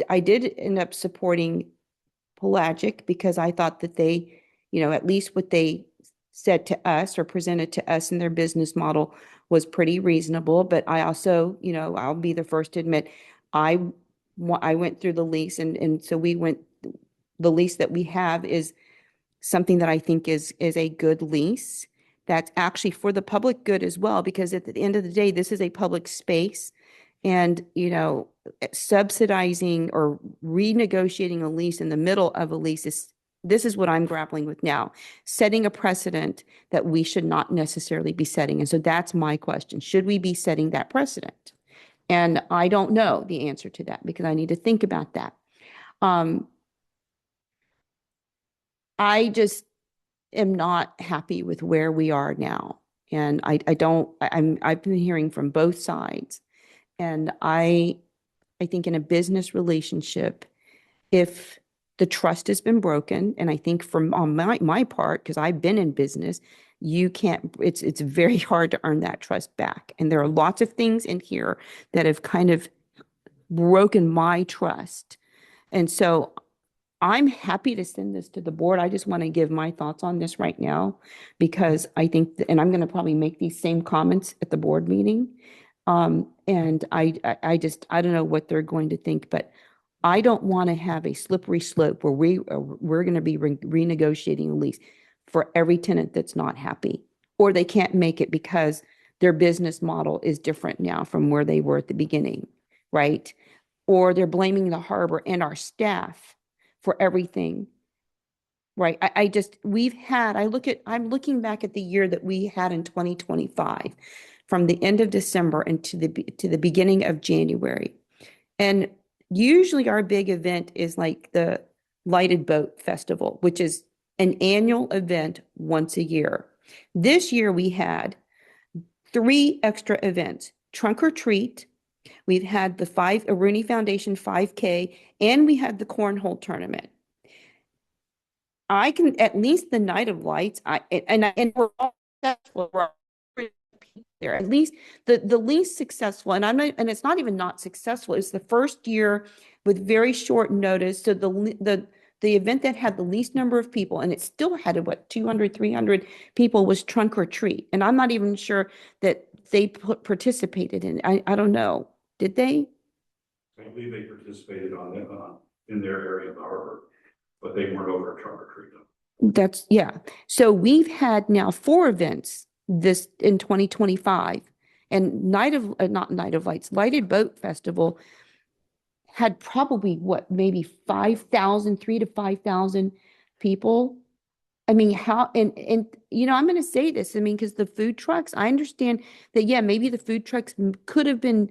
I did end up supporting Pelagic because I thought that they, at least what they said to us or presented to us in their business model was pretty reasonable. But I also, I'll be the first to admit, I went through the lease, and so the lease that we have is something that I think is a good lease that's actually for the public good as well, because at the end of the day, this is a public space. And, subsidizing or renegotiating a lease in the middle of a lease this is what I'm grappling with now, setting a precedent that we should not necessarily be setting. And so that's my question. Should we be setting that precedent? And I don't know the answer to that because I need to think about that. I just am not happy with where we are now. And I've been hearing from both sides. And I think in a business relationship, if the trust has been broken, and I think from on my part, because I've been in business, you can't, it's very hard to earn that trust back. And there are lots of things in here that have kind of broken my trust. And so I'm happy to send this to the board. I just want to give my thoughts on this right now because I think, and I'm going to probably make these same comments at the board meeting. And I don't know what they're going to think, but I don't want to have a slippery slope where we're going to be renegotiating a lease for every tenant that's not happy, or they can't make it because their business model is different now from where they were at the beginning, right? Or they're blaming the harbor and our staff for everything, right? I'm looking back at the year that we had in 2025, from the end of December and to the beginning of January. And usually our big event is like the Lighted Boat Festival, which is an annual event once a year. This year we had 3 extra events: Trunk or Treat, we've had the Rooney Foundation 5K, and we had the Cornhole Tournament. I can, at least the Night of Lights, and we're all successful. We're all there. At least the least successful, and it's not even not successful. It's the first year with very short notice. So the event that had the least number of people, and it still had 200, 300 people, was Trunk or Treat. And I'm not even sure that they participated in it. I don't know. Did they? I believe they participated on it, in their area of the harbor, but they weren't over at Trunk or Treat. Yeah. So we've had now 4 events this in 2025, and not Night of Lights, Lighted Boat Festival had probably maybe 5,000, 3 to 5,000 people. I mean, and I'm going to say this, I mean, because the food trucks, I understand that, yeah, maybe the food trucks could have been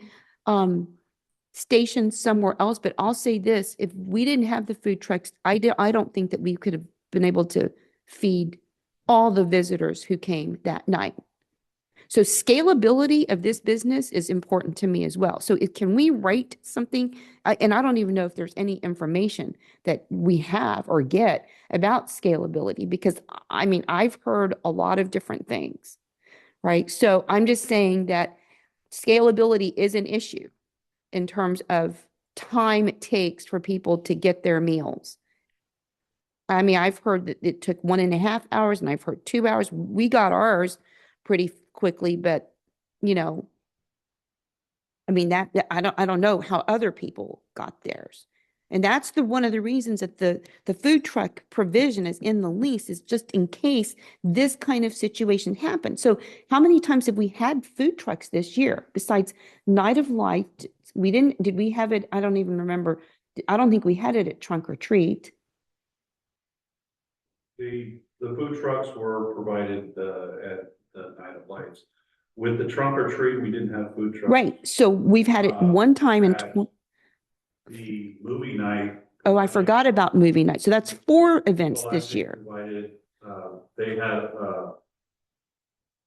stationed somewhere else, but I'll say this, if we didn't have the food trucks, I don't think that we could have been able to feed all the visitors who came that night. So scalability of this business is important to me as well. So can we write something? And I don't even know if there's any information that we have or get about scalability, because I mean, I've heard a lot of different things, right? So I'm just saying that scalability is an issue in terms of time it takes for people to get their meals. I mean, I've heard that it took 1.5 hours, and I've heard 2 hours. We got ours pretty quickly, but I mean, that I don't know how other people got theirs. And that's one of the reasons that the food truck provision is in the lease, is just in case this kind of situation happens. So how many times have we had food trucks this year besides Night of Light? Did we have it? I don't even remember. I don't think we had it at Trunk or Treat. The food trucks were provided at the Night of Lights. With the Trunk or Treat, we didn't have food trucks. Right. So we've had it one time in the movie night. Oh, I forgot about movie night. So that's 4 events this year. Provided, they had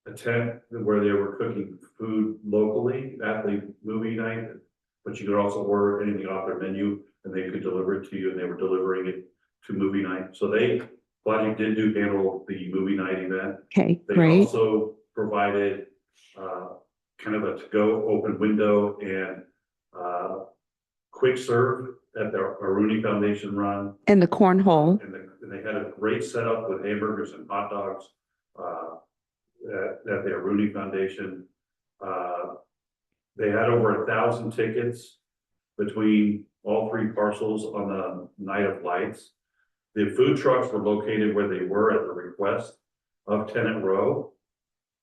a tent where they were cooking food locally at the movie night, but you could also order anything off their menu and they could deliver it to you, and they were delivering it to movie night. So Logic did handle the movie night event. Okay, They great. also provided kind of a to-go open window and quick serve at the Rooney Foundation run. And the cornhole. And they had a great setup with hamburgers and hot dogs at their Rooney Foundation. They had over 1,000 tickets between all 3 parcels on the Night of Lights. The food trucks were located where they were at the request of Tenant Row.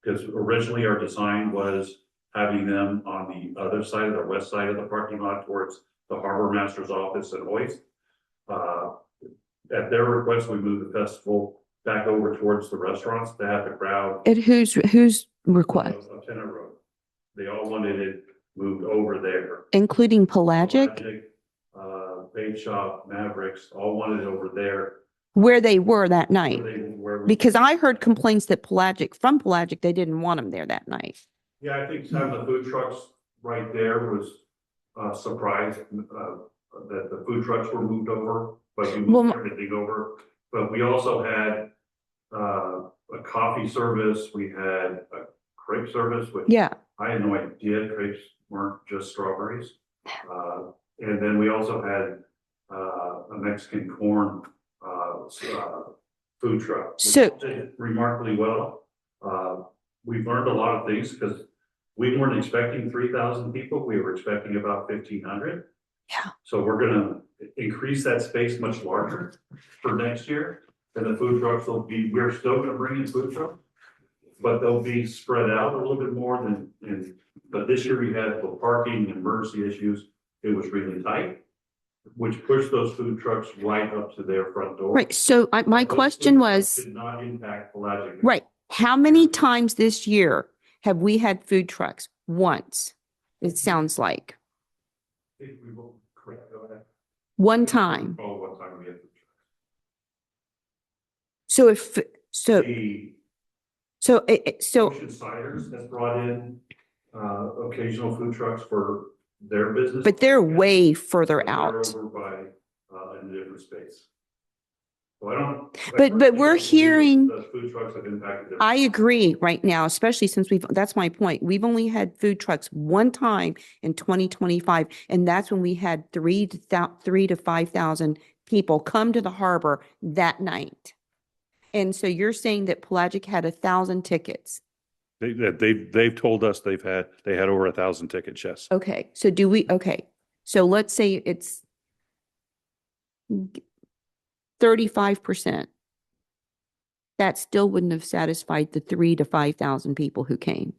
Because originally our design was having them on the other side, the west side of the parking lot towards the harbor master's office and hoist. At their request, we moved the festival back over towards the restaurants to have the crowd. At whose request? Of Tenant Road. They all wanted it moved over there. Including Pelagic, Bait Shop, Mavericks, all wanted it over there. where they were that night? Where we- Because I heard complaints that from Pelagic, they didn't want them there that night. Yeah, I think having the food trucks right there was surprised that the food trucks were moved over, but we moved everything over. But we also had a coffee service, we had a crepe service, which Yeah, I had no idea crepes weren't just strawberries. And then we also had a Mexican corn food truck, which So- did remarkably well. We've learned a lot of things because we weren't expecting 3,000 people. We were expecting about 1,500. Yeah. So we're gonna increase that space much larger for next year. And the food trucks will be, we're still gonna bring in food trucks, but they'll be spread out a little bit more but this year we had the parking and emergency issues. It was really tight, which pushed those food trucks right up to their front door. right. So my Those question food trucks was, Did not impact Pelagic. right, how many times this year have we had food trucks? Once, it sounds like. I think we will, correct, go ahead. One time. Oh, one time we had food trucks. So if, so, The so, so, Ocean Ciders has brought in occasional food trucks for their business. but they're way But further they're out. Over by, in a different space. So I don't. But we're I don't believe hearing- The food trucks have impacted. their- I agree right now, especially since that's my point. We've only had food trucks one time in 2025, and that's when we had 3 to 5,000 people come to the harbor that night. And so you're saying that Pelagic had 1,000 tickets. They've told us they had over 1,000 tickets, yes. Okay, so so let's say it's 35%. That still wouldn't have satisfied the 3 to 5,000 people who came.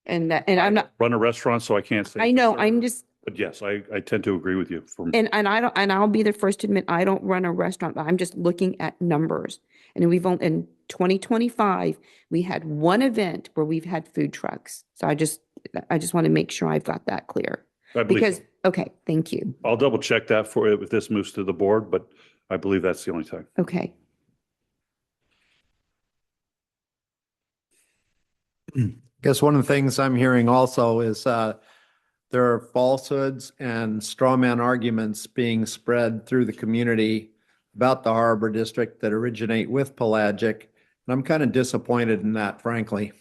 And I'm not, Run a restaurant, so I can't say. I for know, sure. I'm just, But yes, I tend to agree with you from. and I don't, and I'll be the first to admit, I don't run a restaurant, but I'm just looking at numbers. And in 2025, we had one event where we've had food trucks. So I just want to make sure I've got that clear. I believe Because, so. okay, thank you. I'll double check that for it if this moves to the board, but I believe that's the only time. Okay. Guess one of the things I'm hearing also is there are falsehoods and straw man arguments being spread through the community about the Harbor District that originate with Pelagic. And I'm kind of disappointed in that, frankly.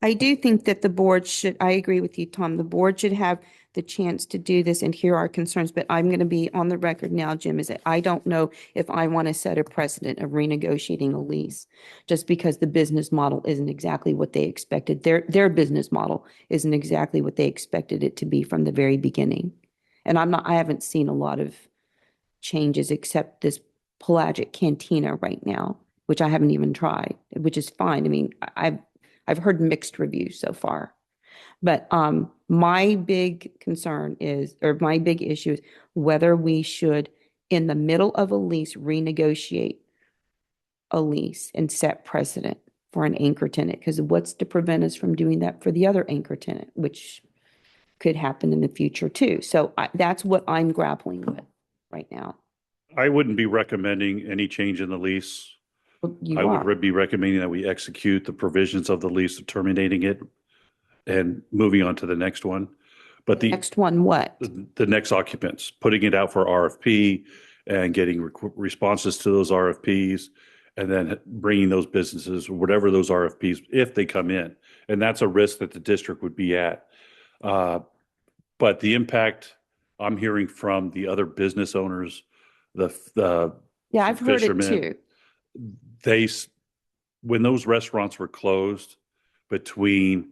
I do think that the board should, I agree with you, Tom, the board should have the chance to do this and hear our concerns, but I'm going to be on the record now, Jim, is that I don't know if I want to set a precedent of renegotiating a lease just because the business model isn't exactly what they expected. Their business model isn't exactly what they expected it to be from the very beginning. And I haven't seen a lot of changes except this Pelagic Cantina right now, which I haven't even tried, which is fine. I mean, I've heard mixed reviews so far. But my big concern is, or my big issue is whether we should, in the middle of a lease, renegotiate a lease and set precedent for an anchor tenant. Because what's to prevent us from doing that for the other anchor tenant, which could happen in the future too. So that's what I'm grappling with right now. I wouldn't be recommending any change in the lease. You I are. would be recommending that we execute the provisions of the lease, terminating it and moving on to the next one. But the Next one, what? next occupants, putting it out for RFP and getting responses to those RFPs, and then bringing those businesses, whatever those RFPs, if they come in. And that's a risk that the district would be at. But the impact I'm hearing from the other business owners, the Yeah, I've heard it fishermen, too. when those restaurants were closed between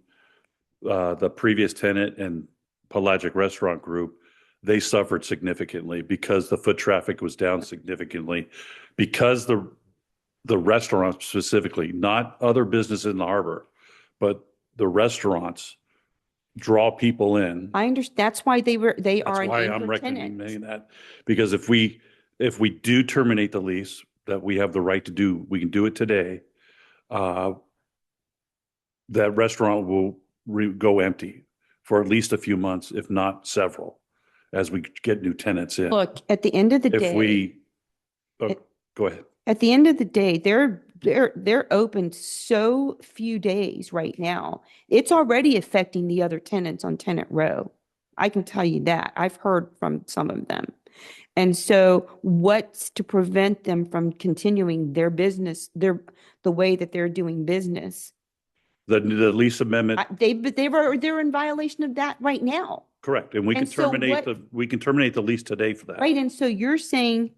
the previous tenant and Pelagic Restaurant Group, they suffered significantly because the foot traffic was down significantly, because the restaurants specifically, not other businesses in the harbor, but the restaurants draw people in. I understand. That's why they are That's an why I'm anchor recommending tenant. that, because if we do terminate the lease, that we have the right to do, we can do it today. That restaurant will go empty for at least a few months, if not several, as we get new tenants in. Look, at the end of the If day, we, it- go ahead. at the end of the day, they're open so few days right now. It's already affecting the other tenants on Tenant Row. I can tell you that. I've heard from some of them. And so what's to prevent them from continuing their business, the way that they're doing business? The lease amendment, They're in violation of that right now. correct, and we can And so terminate the lease today for that. Right, and so you're saying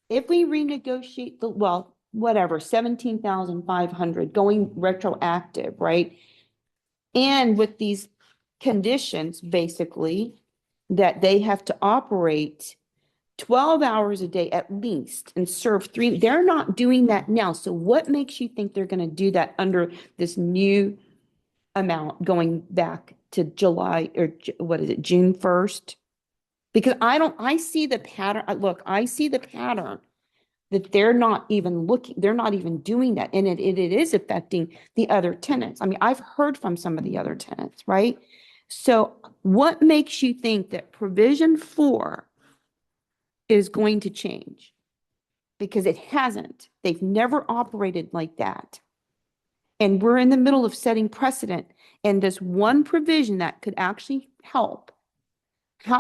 if we renegotiate well, whatever, 17,500 going retroactive, right? And with these conditions, basically, that they have to operate 12 hours a day at least and serve three, they're not doing that now. So what makes you think they're going to do that under this new amount going back to July or what is it, June 1st? Because I see the pattern. Look, I see the pattern that they're not even doing that. And it is affecting the other tenants. I mean, I've heard from some of the other tenants, right? So what makes you think that provision 4 is going to change? Because it hasn't. They've never operated like that. And we're in the middle of setting precedent. And this one provision that could actually help.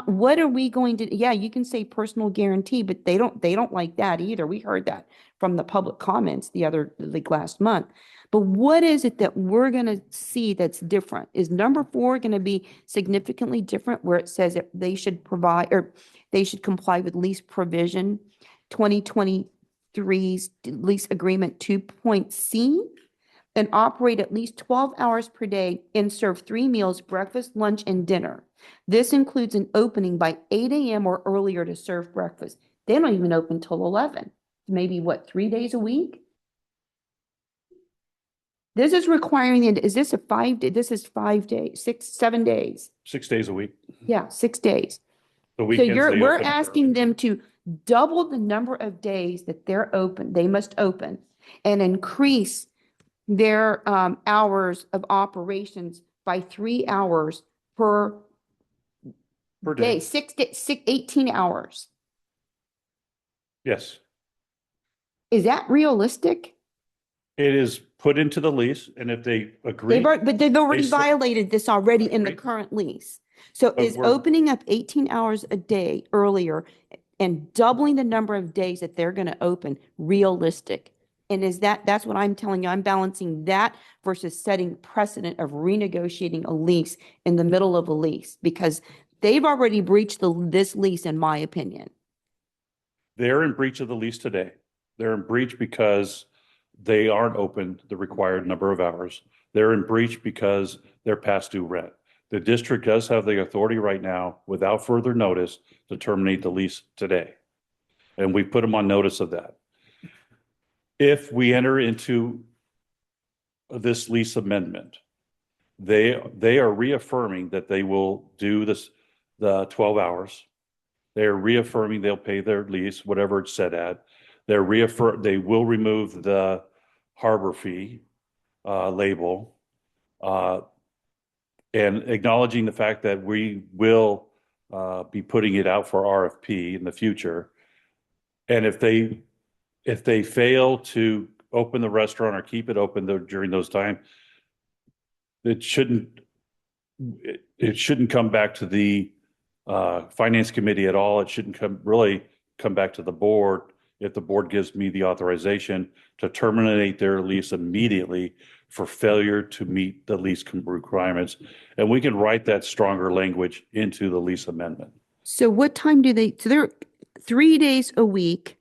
What are we going to, yeah, you can say personal guarantee, but they don't like that either. We heard that from the public comments like last month. But what is it that we're going to see that's different? Is number 4 going to be significantly different where it says that they should provide or they should comply with lease provision 2023's lease agreement 2.c? And operate at least 12 hours per day and serve 3 meals, breakfast, lunch, and dinner. This includes an opening by 8 a.m. or earlier to serve breakfast. They don't even open till 11. Maybe what, 3 days a week? This is requiring, is this a 5 day? This is 5 days, 7 days. 6 days a week. Yeah, 6 days. The So weekends, they we're open asking them to double the number of days that they're open, they must open, and increase their hours of operations by 3 hours per day, 18 hours. Yes, Is that realistic? it is put into the lease, and if they agree, But they've already They ser- violated this already in the Agreed. current lease. So But is we're- opening up 18 hours a day earlier and doubling the number of days that they're going to open realistic? And that's what I'm telling you. I'm balancing that versus setting precedent of renegotiating a lease in the middle of a lease because they've already breached this lease, in my opinion. they're in breach of the lease today. They're in breach because they aren't open the required number of hours. They're in breach because they're past due rent. The district does have the authority right now, without further notice, to terminate the lease today. And we put them on notice of that. If we enter into this lease amendment, they are reaffirming that they will do the 12 hours. They're reaffirming they'll pay their lease, whatever it's set at. They will remove the harbor fee label, and acknowledging the fact that we will be putting it out for RFP in the future. And if they fail to open the restaurant or keep it open during those times, it shouldn't come back to the finance committee at all. It shouldn't come back to the board if the board gives me the authorization to terminate their lease immediately for failure to meet the lease requirements. And we can write that stronger language into the lease amendment. So what time so they're 3 days a week.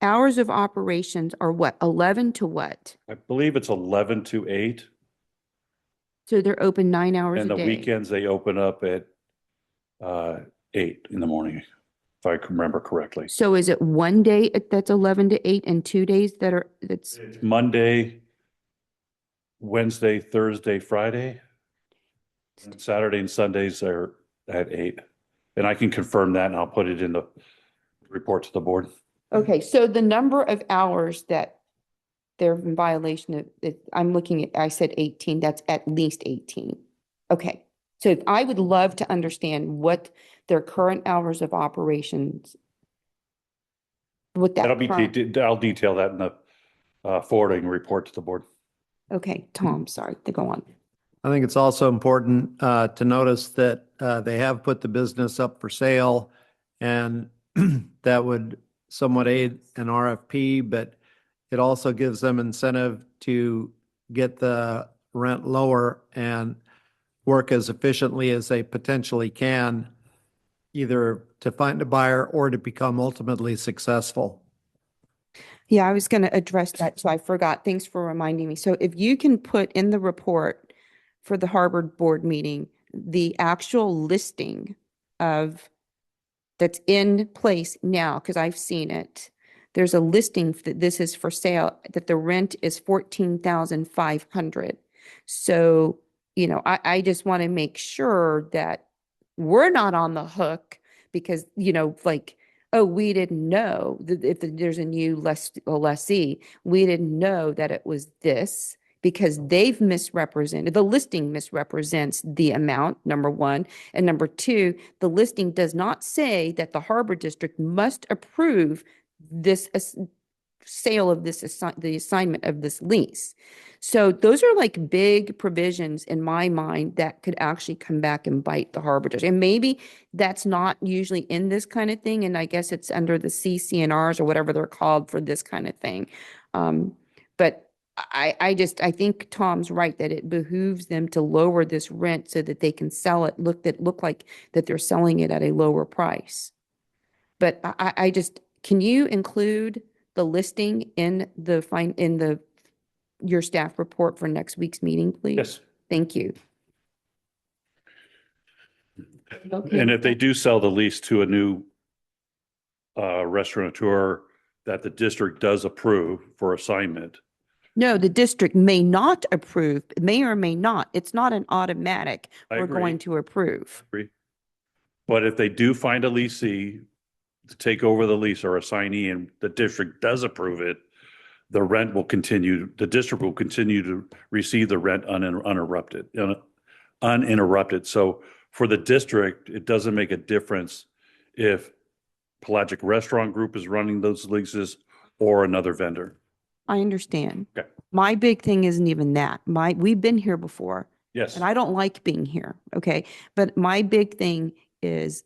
Hours of operations are what, 11 to what? I believe it's 11 to 8. So they're open 9 hours a And the day. weekends, they open up at 8 in the morning, if I can remember correctly. So is it one day that's 11 to 8 and 2 days that's, It's Monday, Wednesday, Thursday, Friday. And Saturday and Sundays are at 8. And I can confirm that and I'll put it in the report to the board. okay, so the number of hours that they're in violation of, I'm looking at, I said 18, that's at least 18. Okay, so I would love to understand what their current hours of operations, what that That'll be, current, I'll detail that in the forwarding report to the board. okay, Tom, sorry, to go on. I think it's also important to notice that they have put the business up for sale, and that would somewhat aid an RFP, but it also gives them incentive to get the rent lower and work as efficiently as they potentially can, either to find a buyer or to become ultimately successful. Yeah, I was going to address that, so I forgot. Thanks for reminding me. So if you can put in the report for the Harvard board meeting, the actual listing of that's in place now, because I've seen it. There's a listing that this is for sale, that the rent is 14,500. So, I just want to make sure that we're not on the hook because, like, oh, we didn't know that if there's a new lessee, we didn't know that it was this because they've misrepresented, the listing misrepresents the amount, number one. And number two, the listing does not say that the Harbor District must approve this sale of the assignment of this lease. So those are like big provisions in my mind that could actually come back and bite the Harbor District. And maybe that's not usually in this kind of thing. And I guess it's under the CCNRs or whatever they're called for this kind of thing. But I think Tom's right that it behooves them to lower this rent so that they can sell it, look like that they're selling it at a lower price. But can you include the listing in your staff report for next week's meeting, please? Yes. Thank you. And if they do sell the lease to a new restaurateur that the district does approve for assignment, No, the district may not approve, may or may not. It's not an automatic. I We're agree. going to approve. but if they do find a leasee to take over the lease or assignee and the district does approve it, the district will continue to receive the rent uninterrupted. So for the district, it doesn't make a difference if Pelagic Restaurant Group is running those leases or another vendor. I understand. Okay. My big thing isn't even that. We've been here before. Yes. And I don't like being here, okay? But my big thing is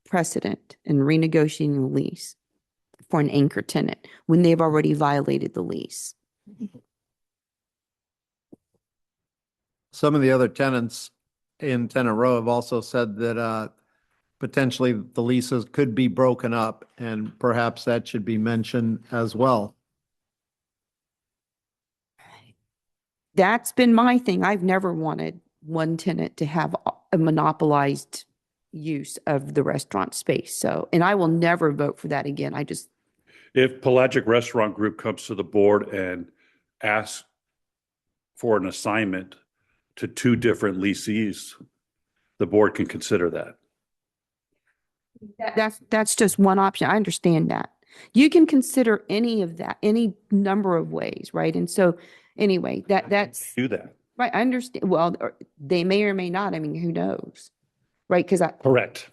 precedent and renegotiating the lease for an anchor tenant when they've already violated the lease. Some of the other tenants in Tenant Row have also said that potentially the leases could be broken up, and perhaps that should be mentioned as well. That's been my thing. I've never wanted one tenant to have a monopolized use of the restaurant space. So, and I will never vote for that again. If Pelagic Restaurant Group comes to the board and asks for an assignment to two different leasees, the board can consider that. That's just one option. I understand that. You can consider any of that, any number of ways, right? And so anyway, that's Do that. right. I understand. Well, they may or may not. I mean, who knows? Right? Correct.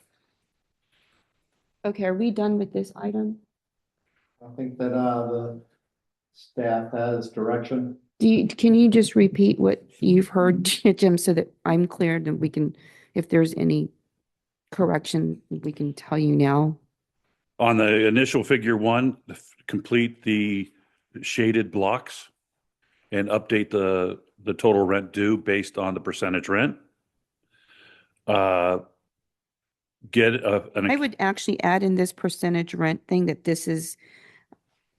Okay, are we done with this item? I think that the staff has direction. Can you just repeat what you've heard, Jim, so that I'm clear that we can, if there's any correction, we can tell you now? On the initial figure one, complete the shaded blocks and update the total rent due based on the percentage rent. Get I would actually add in this percentage rent thing that this is,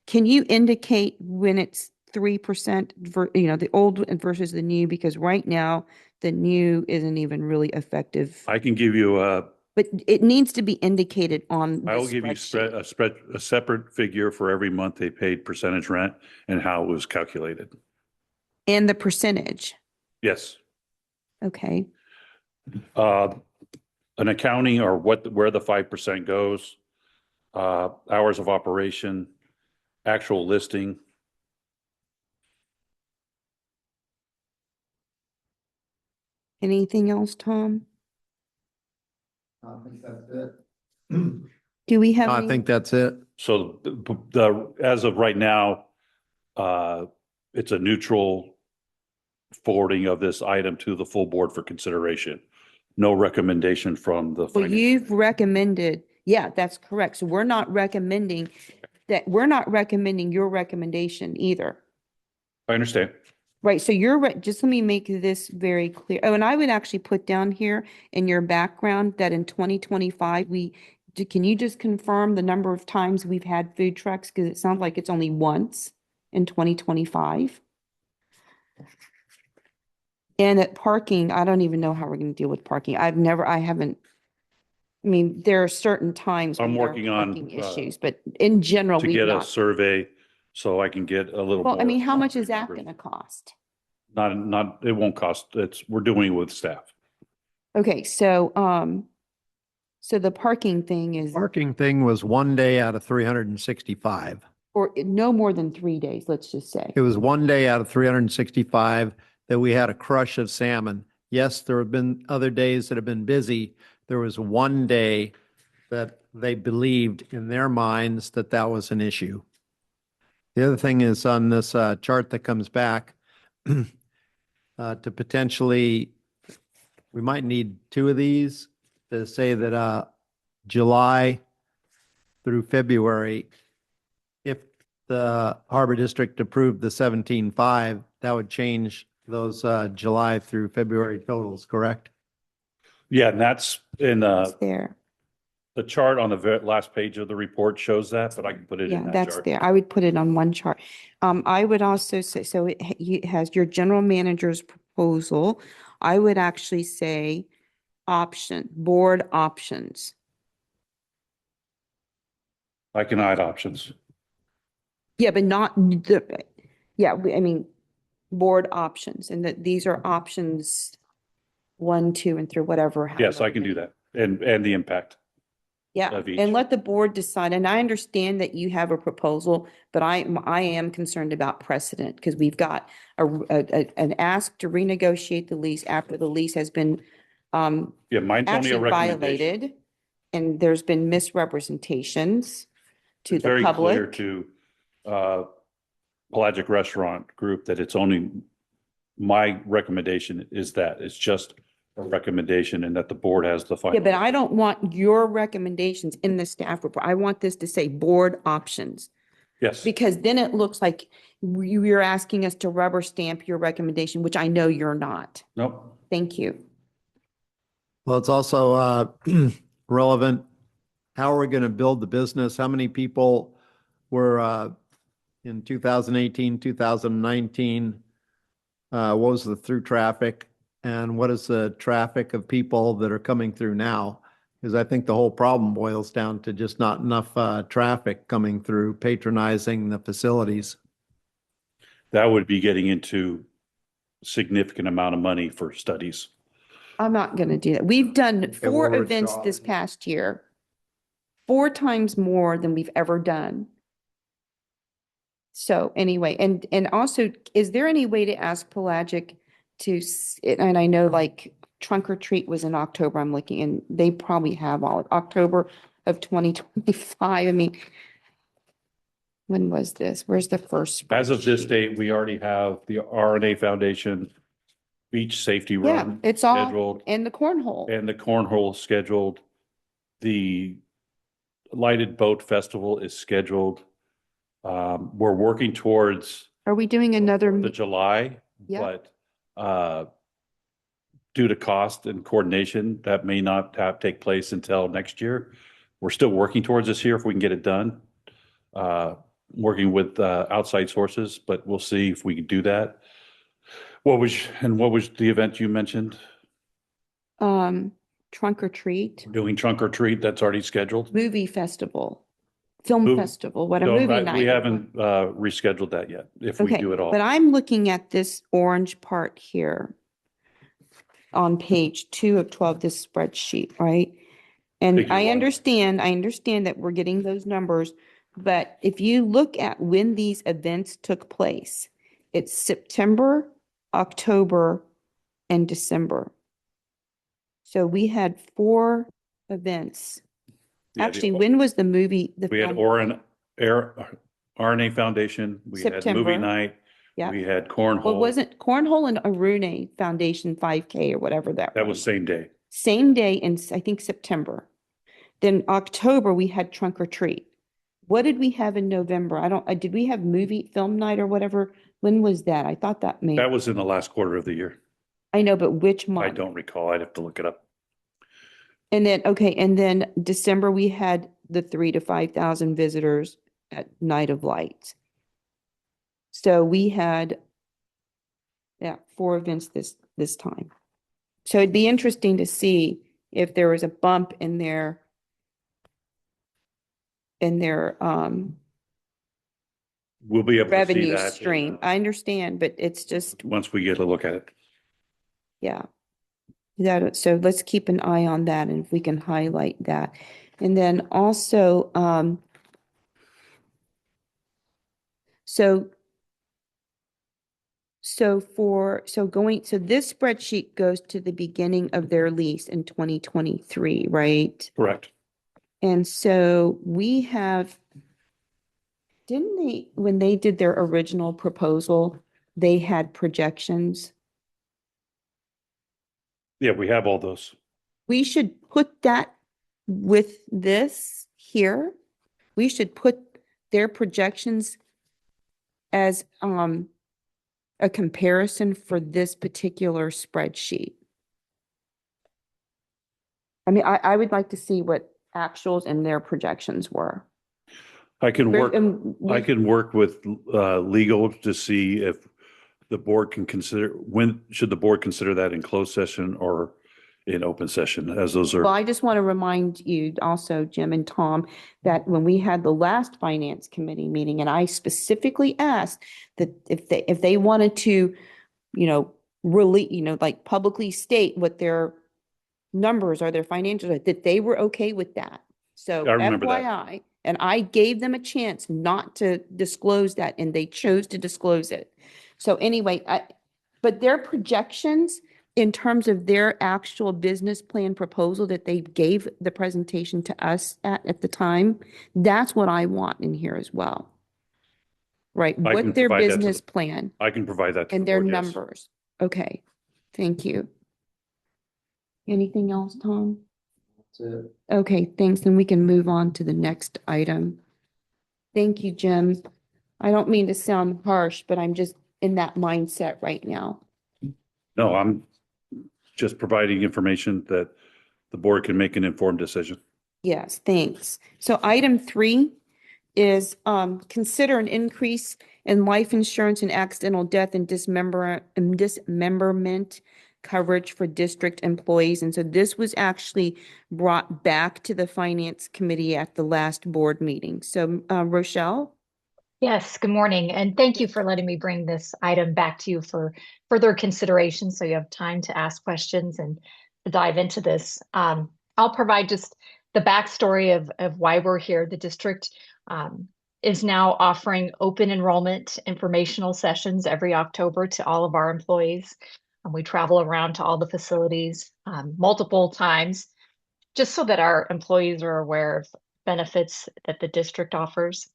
can you indicate when it's 3% the old versus the new, because right now the new isn't even really effective. I can give you But it needs to be indicated on the I will give you spreadsheet. a separate figure for every month they paid percentage rent and how it was calculated. And the percentage. Yes. Okay. An accounting or where the 5% goes, hours of operation, actual listing. Anything else, Tom? I think that's it. Do we have? I any- think that's it. So as of right now, it's a neutral forwarding of this item to the full board for consideration. No recommendation from the Well, finance. you've recommended, yeah, that's correct. So we're not recommending your recommendation either. I understand. Right, so just let me make this very clear. Oh, and I would actually put down here in your background that in 2025, can you just confirm the number of times we've had food trucks? Because it sounds like it's only once in 2025. And at parking, I don't even know how we're going to deal with parking. I haven't, I mean, there are certain times I'm when there are working on, parking issues, but in general, To we've get a not. survey so I can get a little more. Well, I mean, how much is that going to cost? It won't cost. We're doing it with staff. Okay, so the parking thing is, Parking thing was 1 day out of 365. or no more than 3 days, let's just say. It was 1 day out of 365 that we had a crush of salmon. Yes, there have been other days that have been busy. There was 1 day that they believed in their minds that that was an issue. The other thing is on this chart that comes back, to potentially, we might need two of these to say that July through February, if the Harbor District approved the 17.5, that would change those July through February totals, correct? Yeah, and that's in It's there. the chart on the last page of the report shows that, but I can put it in Yeah, that that's chart. there. I would put it on one chart. I would also say, so it has your general manager's proposal. I would actually say board options. I can add options. Yeah, but not I mean, board options, and that these are options 1, 2, and 3, whatever. Yes, however I can do many. that. And the impact. Yeah, of each. and let the board decide. And I understand that you have a proposal, but I am concerned about precedent because we've got an ask to renegotiate the lease after the lease has been Yeah, mine's only a actually recommendation. violated, and there's been misrepresentations to It's the very clear public. to Pelagic Restaurant Group that it's only, my recommendation is that it's just a recommendation and that the board has the final. Yeah, but I don't want your recommendations in the staff report. I want this to say board options. Yes, Because then it looks like you're asking us to rubber stamp your recommendation, which I know you're not. nope. Thank you. Well, it's also relevant. How are we going to build the business? How many people were in 2018, 2019? What was the through traffic? And what is the traffic of people that are coming through now? Because I think the whole problem boils down to just not enough traffic coming through, patronizing the facilities. That would be getting into significant amount of money for studies. I'm not going to do that. We've done 4 we're events this charged. past year, 4 times more than we've ever done. So anyway, and also, is there any way to ask Pelagic and I know like trunk or treat was in October, I'm looking, and they probably have all October of 2025. I mean, when was this? Where's the first? As of this spreadsheet? date, we already have the RNA Foundation beach safety Yeah, run it's all scheduled in the cornhole. and the cornhole scheduled. The Lighted Boat Festival is scheduled. We're working towards Are we doing another? the July, Yeah. but due to cost and coordination, that may not take place until next year. We're still working towards this year if we can get it done. working with outside sources, but we'll see if we can do that. What was the event you mentioned? Trunk or treat, Doing trunk or treat, that's already scheduled? movie festival, film Mov- festival, what a No, movie we night. haven't rescheduled that yet, if we Okay, do it all. but I'm looking at this orange part here on page 2 of 12, this spreadsheet, right? And Figure I one. understand that we're getting those numbers, but if you look at when these events took place, it's September, October, and December. So we had 4 events. Yeah, Actually, when was the movie, the We had film? RNA Foundation, we had movie September. night, Yeah. we had Well, cornhole. wasn't Cornhole and Arune Foundation 5K or whatever that That was same day. Same day in, I think, September. Then October, we had trunk or treat. What did we have in November? Did we have movie film night or whatever? When was that? I thought that may, That was in the last quarter of the year. I know, but which month? I don't recall. I'd have to look it up. And then, okay, and then December, we had the 3,000 to 5,000 visitors at Night of Lights. So we had, yeah, 4 events this time. So it'd be interesting to see if there was a bump in their We'll be able to see revenue that stream. I understand, but it's just, once we get a look at it. yeah. So let's keep an eye on that and if we can highlight that. And then also, so this spreadsheet goes to the beginning of their lease in 2023, right? Correct. And so we have, didn't they, when they did their original proposal, they had projections? Yeah, we have all those. We should put that with this here. We should put their projections as a comparison for this particular spreadsheet. I mean, I would like to see what actuals and their projections were. I can work, We- I can work with legal to see if the board can consider, when should the board consider that in closed session or in open session, as those Well, are, I just want to remind you also, Jim and Tom, that when we had the last finance committee meeting, and I specifically asked that if they wanted to, really, like publicly state what their numbers are, their financials are, that they were okay with that. So I remember that. FYI, and I gave them a chance not to disclose that, and they chose to disclose it. So anyway, but their projections in terms of their actual business plan proposal that they gave the presentation to us at the time, that's what I want in here as well. Right, I can what their provide that to business the- plan I can provide that to the and their board, yes. numbers. Okay, thank you. Anything else, Tom? Okay, thanks. Then we can move on to the next item. Thank you, Jim. I don't mean to sound harsh, but I'm just in that mindset right now. No, I'm just providing information that the board can make an informed decision. Yes, thanks. So item 3 is consider an increase in life insurance and accidental death and dismemberment coverage for district employees. And so this was actually brought back to the finance committee at the last board meeting. So Rochelle? Yes, good morning. And thank you for letting me bring this item back to you for further consideration. So you have time to ask questions and to dive into this. I'll provide just the backstory of why we're here. The district is now offering open enrollment informational sessions every October to all of our employees. We travel around to all the facilities multiple times just so that our employees are aware of benefits that the district offers.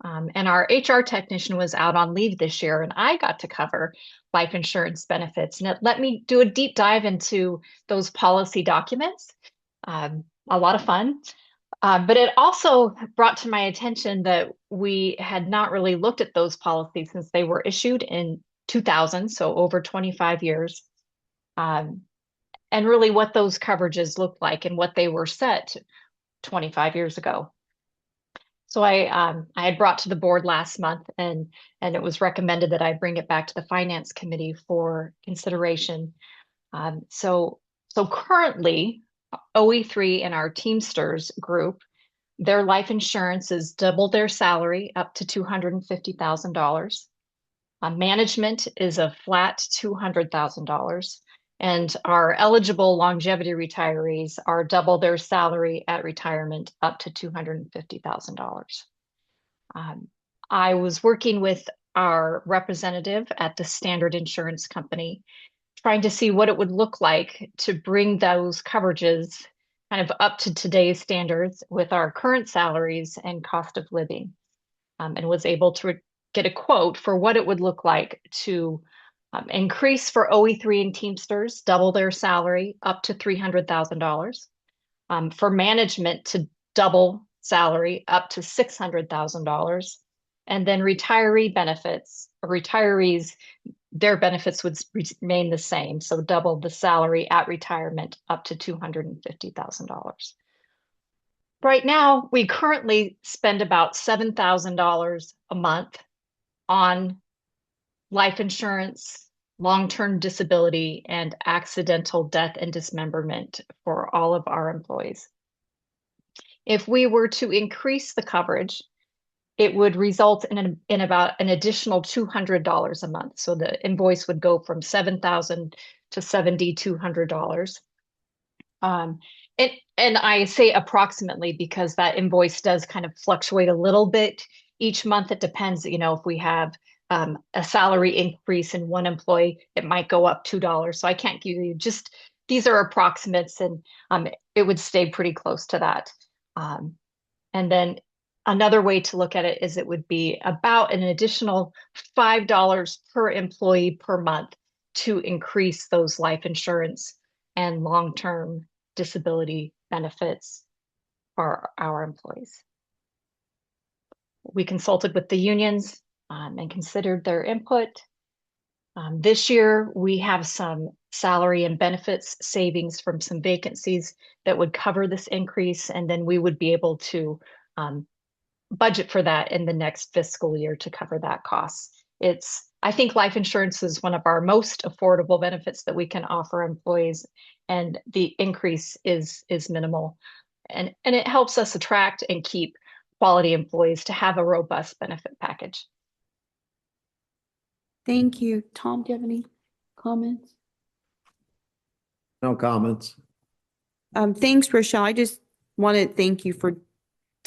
And our HR technician was out on leave this year, and I got to cover life insurance benefits. And it let me do a deep dive into those policy documents. A lot of fun. But it also brought to my attention that we had not really looked at those policies since they were issued in 2000, so over 25 years. And really what those coverages looked like and what they were set 25 years ago. So I had brought to the board last month, and it was recommended that I bring it back to the Finance Committee for consideration. So currently, OE3 in our Teamsters group, their life insurance is double their salary up to $250,000. Management is a flat $200,000. And our eligible longevity retirees are double their salary at retirement up to $250,000. I was working with our representative at the Standard Insurance Company, trying to see what it would look like to bring those coverages kind of up to today's standards with our current salaries and cost of living, and was able to get a quote for what it would look like to increase for OE3 and Teamsters, double their salary up to $300,000, for management to double salary up to $600,000, and then retiree benefits, retirees, their benefits would remain the same. So double the salary at retirement up to $250,000. Right now, we currently spend about $7,000 a month on life insurance, long-term disability, and accidental death and dismemberment for all of our employees. If we were to increase the coverage, it would result in about an additional $200 a month. So the invoice would go from $7,000 to $7,200. And I say approximately because that invoice does kind of fluctuate a little bit each month. It depends, if we have a salary increase in one employee, it might go up $2. So I can't give you just, these are approximates, and it would stay pretty close to that. And then another way to look at it is it would be about an additional $5 per employee per month to increase those life insurance and long-term disability benefits for our employees. We consulted with the unions and considered their input. This year, we have some salary and benefits savings from some vacancies that would cover this increase, and then we would be able to budget for that in the next fiscal year to cover that cost. I think life insurance is one of our most affordable benefits that we can offer employees, and the increase is minimal. And it helps us attract and keep quality employees to have a robust benefit package. Thank you. Tom, do you have any comments? No comments. Thanks, Rochelle. I just want to thank you for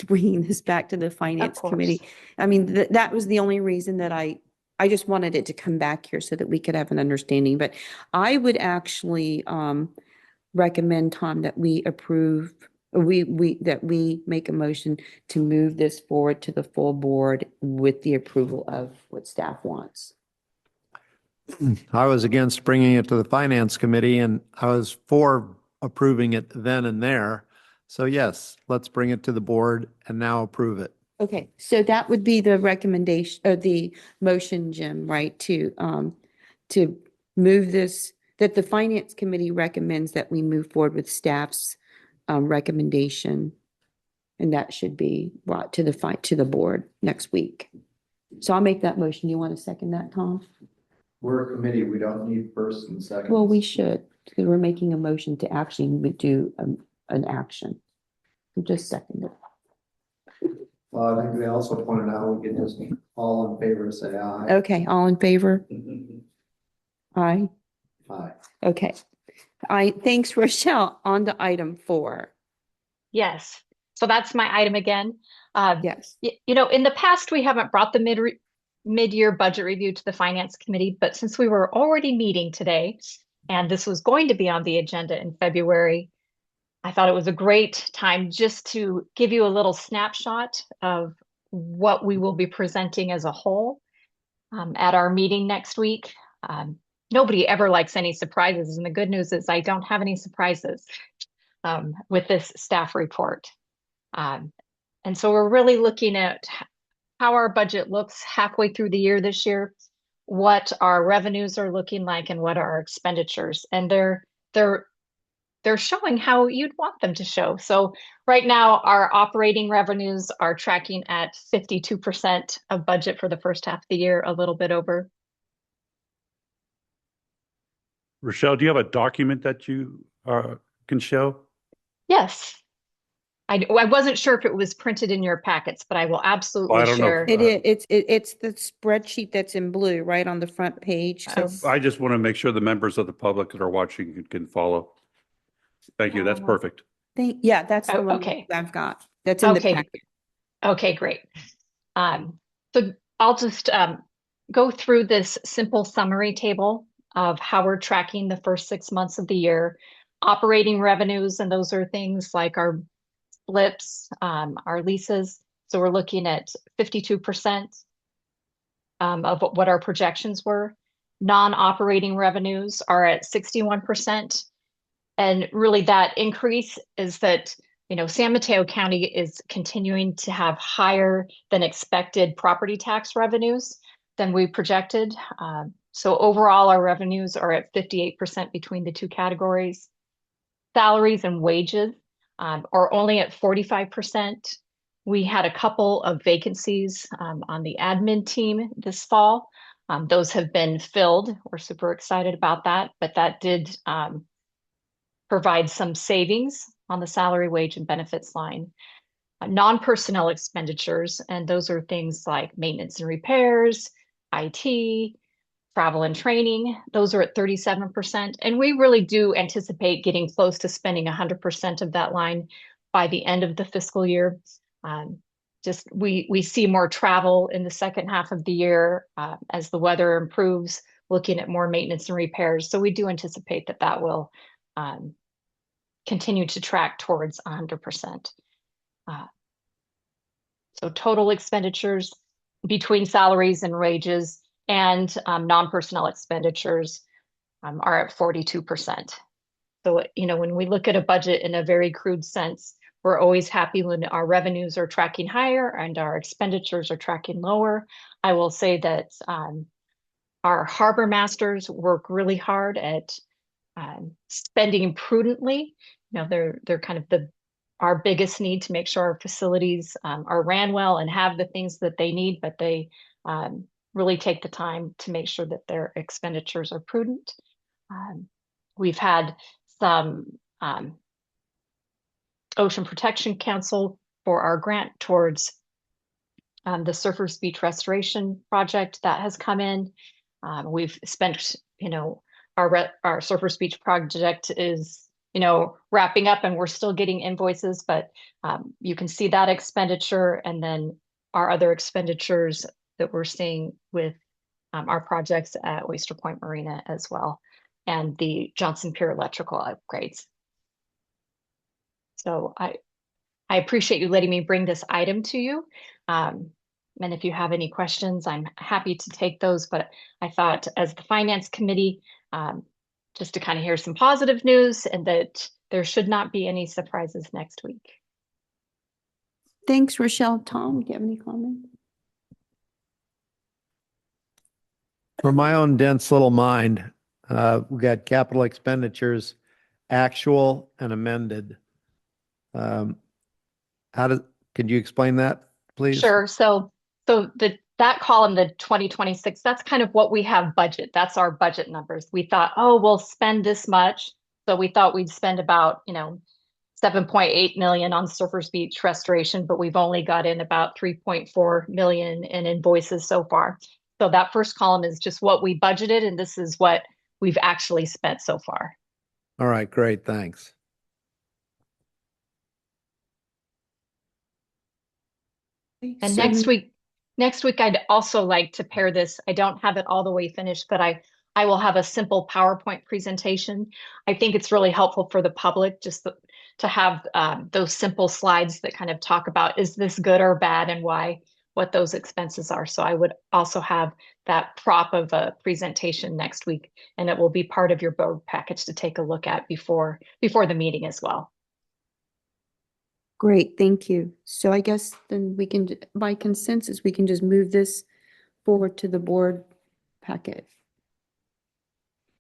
bringing this back to the Finance course. Committee. I mean, that was the only reason that I just wanted it to come back here so that we could have an understanding. But I would actually recommend, Tom, that we approve, that we make a motion to move this forward to the full board with the approval of what staff wants. I was against bringing it to the Finance Committee, and I was for approving it then and there. So yes, let's bring it to the board and now approve it. Okay, so that would be the recommendation, or the motion, Jim, right, to move this, that the Finance Committee recommends that we move forward with staff's recommendation, and that should be brought to the board next week. So I'll make that motion. You want to second that, Tom? We're a committee. We don't need first and second. Well, we should, because we're making a motion to actually do an action. Just second it. Well, I think they also pointed out we can just all in favor say aye. Okay, all in favor? Aye. Aye. Okay. Thanks, Rochelle. On to item 4. Yes. So that's my item again. Yes. In the past, we haven't brought the mid-year budget review to the Finance Committee, but since we were already meeting today, and this was going to be on the agenda in February, I thought it was a great time just to give you a little snapshot of what we will be presenting as a whole at our meeting next week. Nobody ever likes any surprises, and the good news is I don't have any surprises with this staff report. And so we're really looking at how our budget looks halfway through the year this year, what our revenues are looking like, and what are our expenditures. And they're they're showing how you'd want them to show. So right now, our operating revenues are tracking at 52% of budget for the first half of the year, a little bit over. Rochelle, do you have a document that you can show? Yes. I wasn't sure if it was printed in your packets, but I will absolutely I don't know. share. It is, it's the spreadsheet that's in blue, right on the front page. Oh. says- I just want to make sure the members of the public that are watching can follow. Thank you. That's perfect. Yeah, that's the Oh, one okay. I've got. That's in the Okay. packet. Okay, great. So I'll just go through this simple summary table of how we're tracking the first 6 months of the year. Operating revenues, and those are things like our flips, our leases. So we're looking at 52% of what our projections were. Non-operating revenues are at 61%. And really that increase is that, San Mateo County is continuing to have higher than expected property tax revenues than we projected. So overall, our revenues are at 58% between the two categories. Salaries and wages are only at 45%. We had a couple of vacancies on the admin team this fall. Those have been filled. We're super excited about that, but that did provide some savings on the salary, wage, and benefits line. Non-personnel expenditures, and those are things like maintenance and repairs, IT, travel and training, those are at 37%. And we really do anticipate getting close to spending 100% of that line by the end of the fiscal year. Just we see more travel in the second half of the year as the weather improves, looking at more maintenance and repairs. So we do anticipate that that will continue to track towards 100%. So total expenditures between salaries and wages and non-personnel expenditures are at 42%. So, when we look at a budget in a very crude sense, we're always happy when our revenues are tracking higher and our expenditures are tracking lower. I will say that our harbor masters work really hard at spending prudently. They're kind of our biggest need to make sure our facilities are ran well and have the things that they need, but they really take the time to make sure that their expenditures are prudent. We've had some Ocean Protection Council for our grant towards the Surfers Beach Restoration Project that has come in. We've spent, our Surfers Beach project is, wrapping up and we're still getting invoices, but you can see that expenditure and then our other expenditures that we're seeing with our projects at Oyster Point Marina as well, and the Johnson Pier electrical upgrades. So I appreciate you letting me bring this item to you. And if you have any questions, I'm happy to take those. But I thought as the Finance Committee, just to kind of hear some positive news and that there should not be any surprises next week. Thanks, Rochelle. Tom, do you have any comments? For my own dense little mind, we got capital expenditures, actual and amended. Could you explain that, please? Sure. So that column, the 2026, that's kind of what we have budget. That's our budget numbers. We thought, oh, we'll spend this much. So we thought we'd spend about, 7.8 million on Surfers Beach restoration, but we've only got in about 3.4 million in invoices so far. So that first column is just what we budgeted, and this is what we've actually spent so far. All right, great, thanks. And next week, I'd also like to pair this. I don't have it all the way finished, but I will have a simple PowerPoint presentation. I think it's really helpful for the public just to have those simple slides that kind of talk about, is this good or bad and why, what those expenses are. So I would also have that prop of a presentation next week, and it will be part of your board package to take a look at before the meeting as well. Great, thank you. So I guess then we can, by consensus, we can just move this forward to the board packet.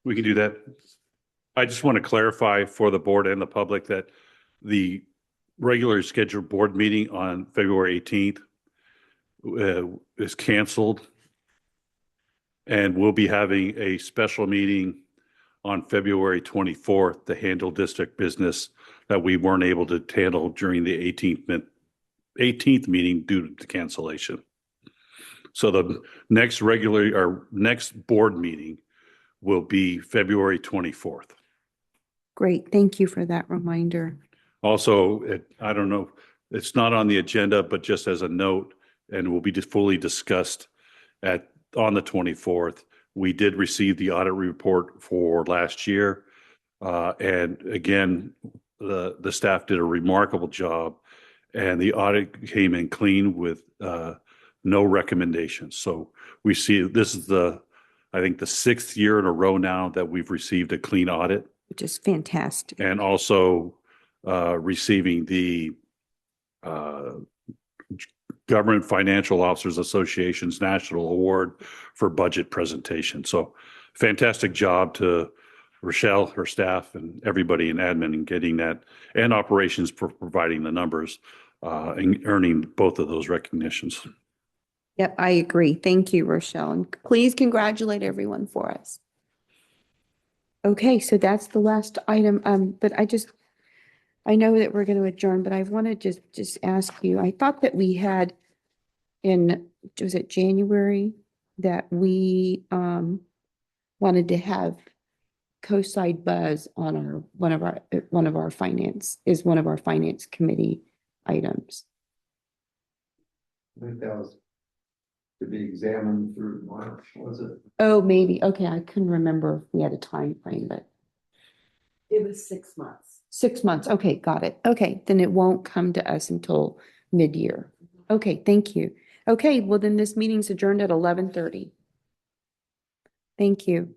We can do that. I just want to clarify for the board and the public that the regularly scheduled board meeting on February 18th is canceled. And we'll be having a special meeting on February 24th to handle district business that we weren't able to handle during the 18th meeting due to cancellation. So the next next board meeting will be February 24th. Great, thank you for that reminder. Also, I don't know, it's not on the agenda, but just as a note, and will be fully discussed on the 24th, we did receive the audit report for last year. And again, the staff did a remarkable job, and the audit came in clean with no recommendations. So we see this is I think the 6th year in a row now that we've received a clean audit. Which is fantastic. And also receiving the Government Financial Officers Association's National Award for Budget Presentation. So fantastic job to Rochelle, her staff, and everybody in admin in getting that, and operations for providing the numbers and earning both of those recognitions. Yep, I agree. Thank you, Rochelle. And please congratulate everyone for us. Okay, so that's the last item. But I know that we're going to adjourn, but I want to just ask you, I thought that we had was it January that we wanted to have co-side Buzz on one of our finance committee items. I think that was to be examined through March, was it? Oh, maybe. Okay, I couldn't remember if we had a time frame, but It was 6 months. 6 months. Okay, got it. Okay, then it won't come to us until mid-year. Okay, thank you. Okay, well then this meeting's adjourned at 11:30. Thank you.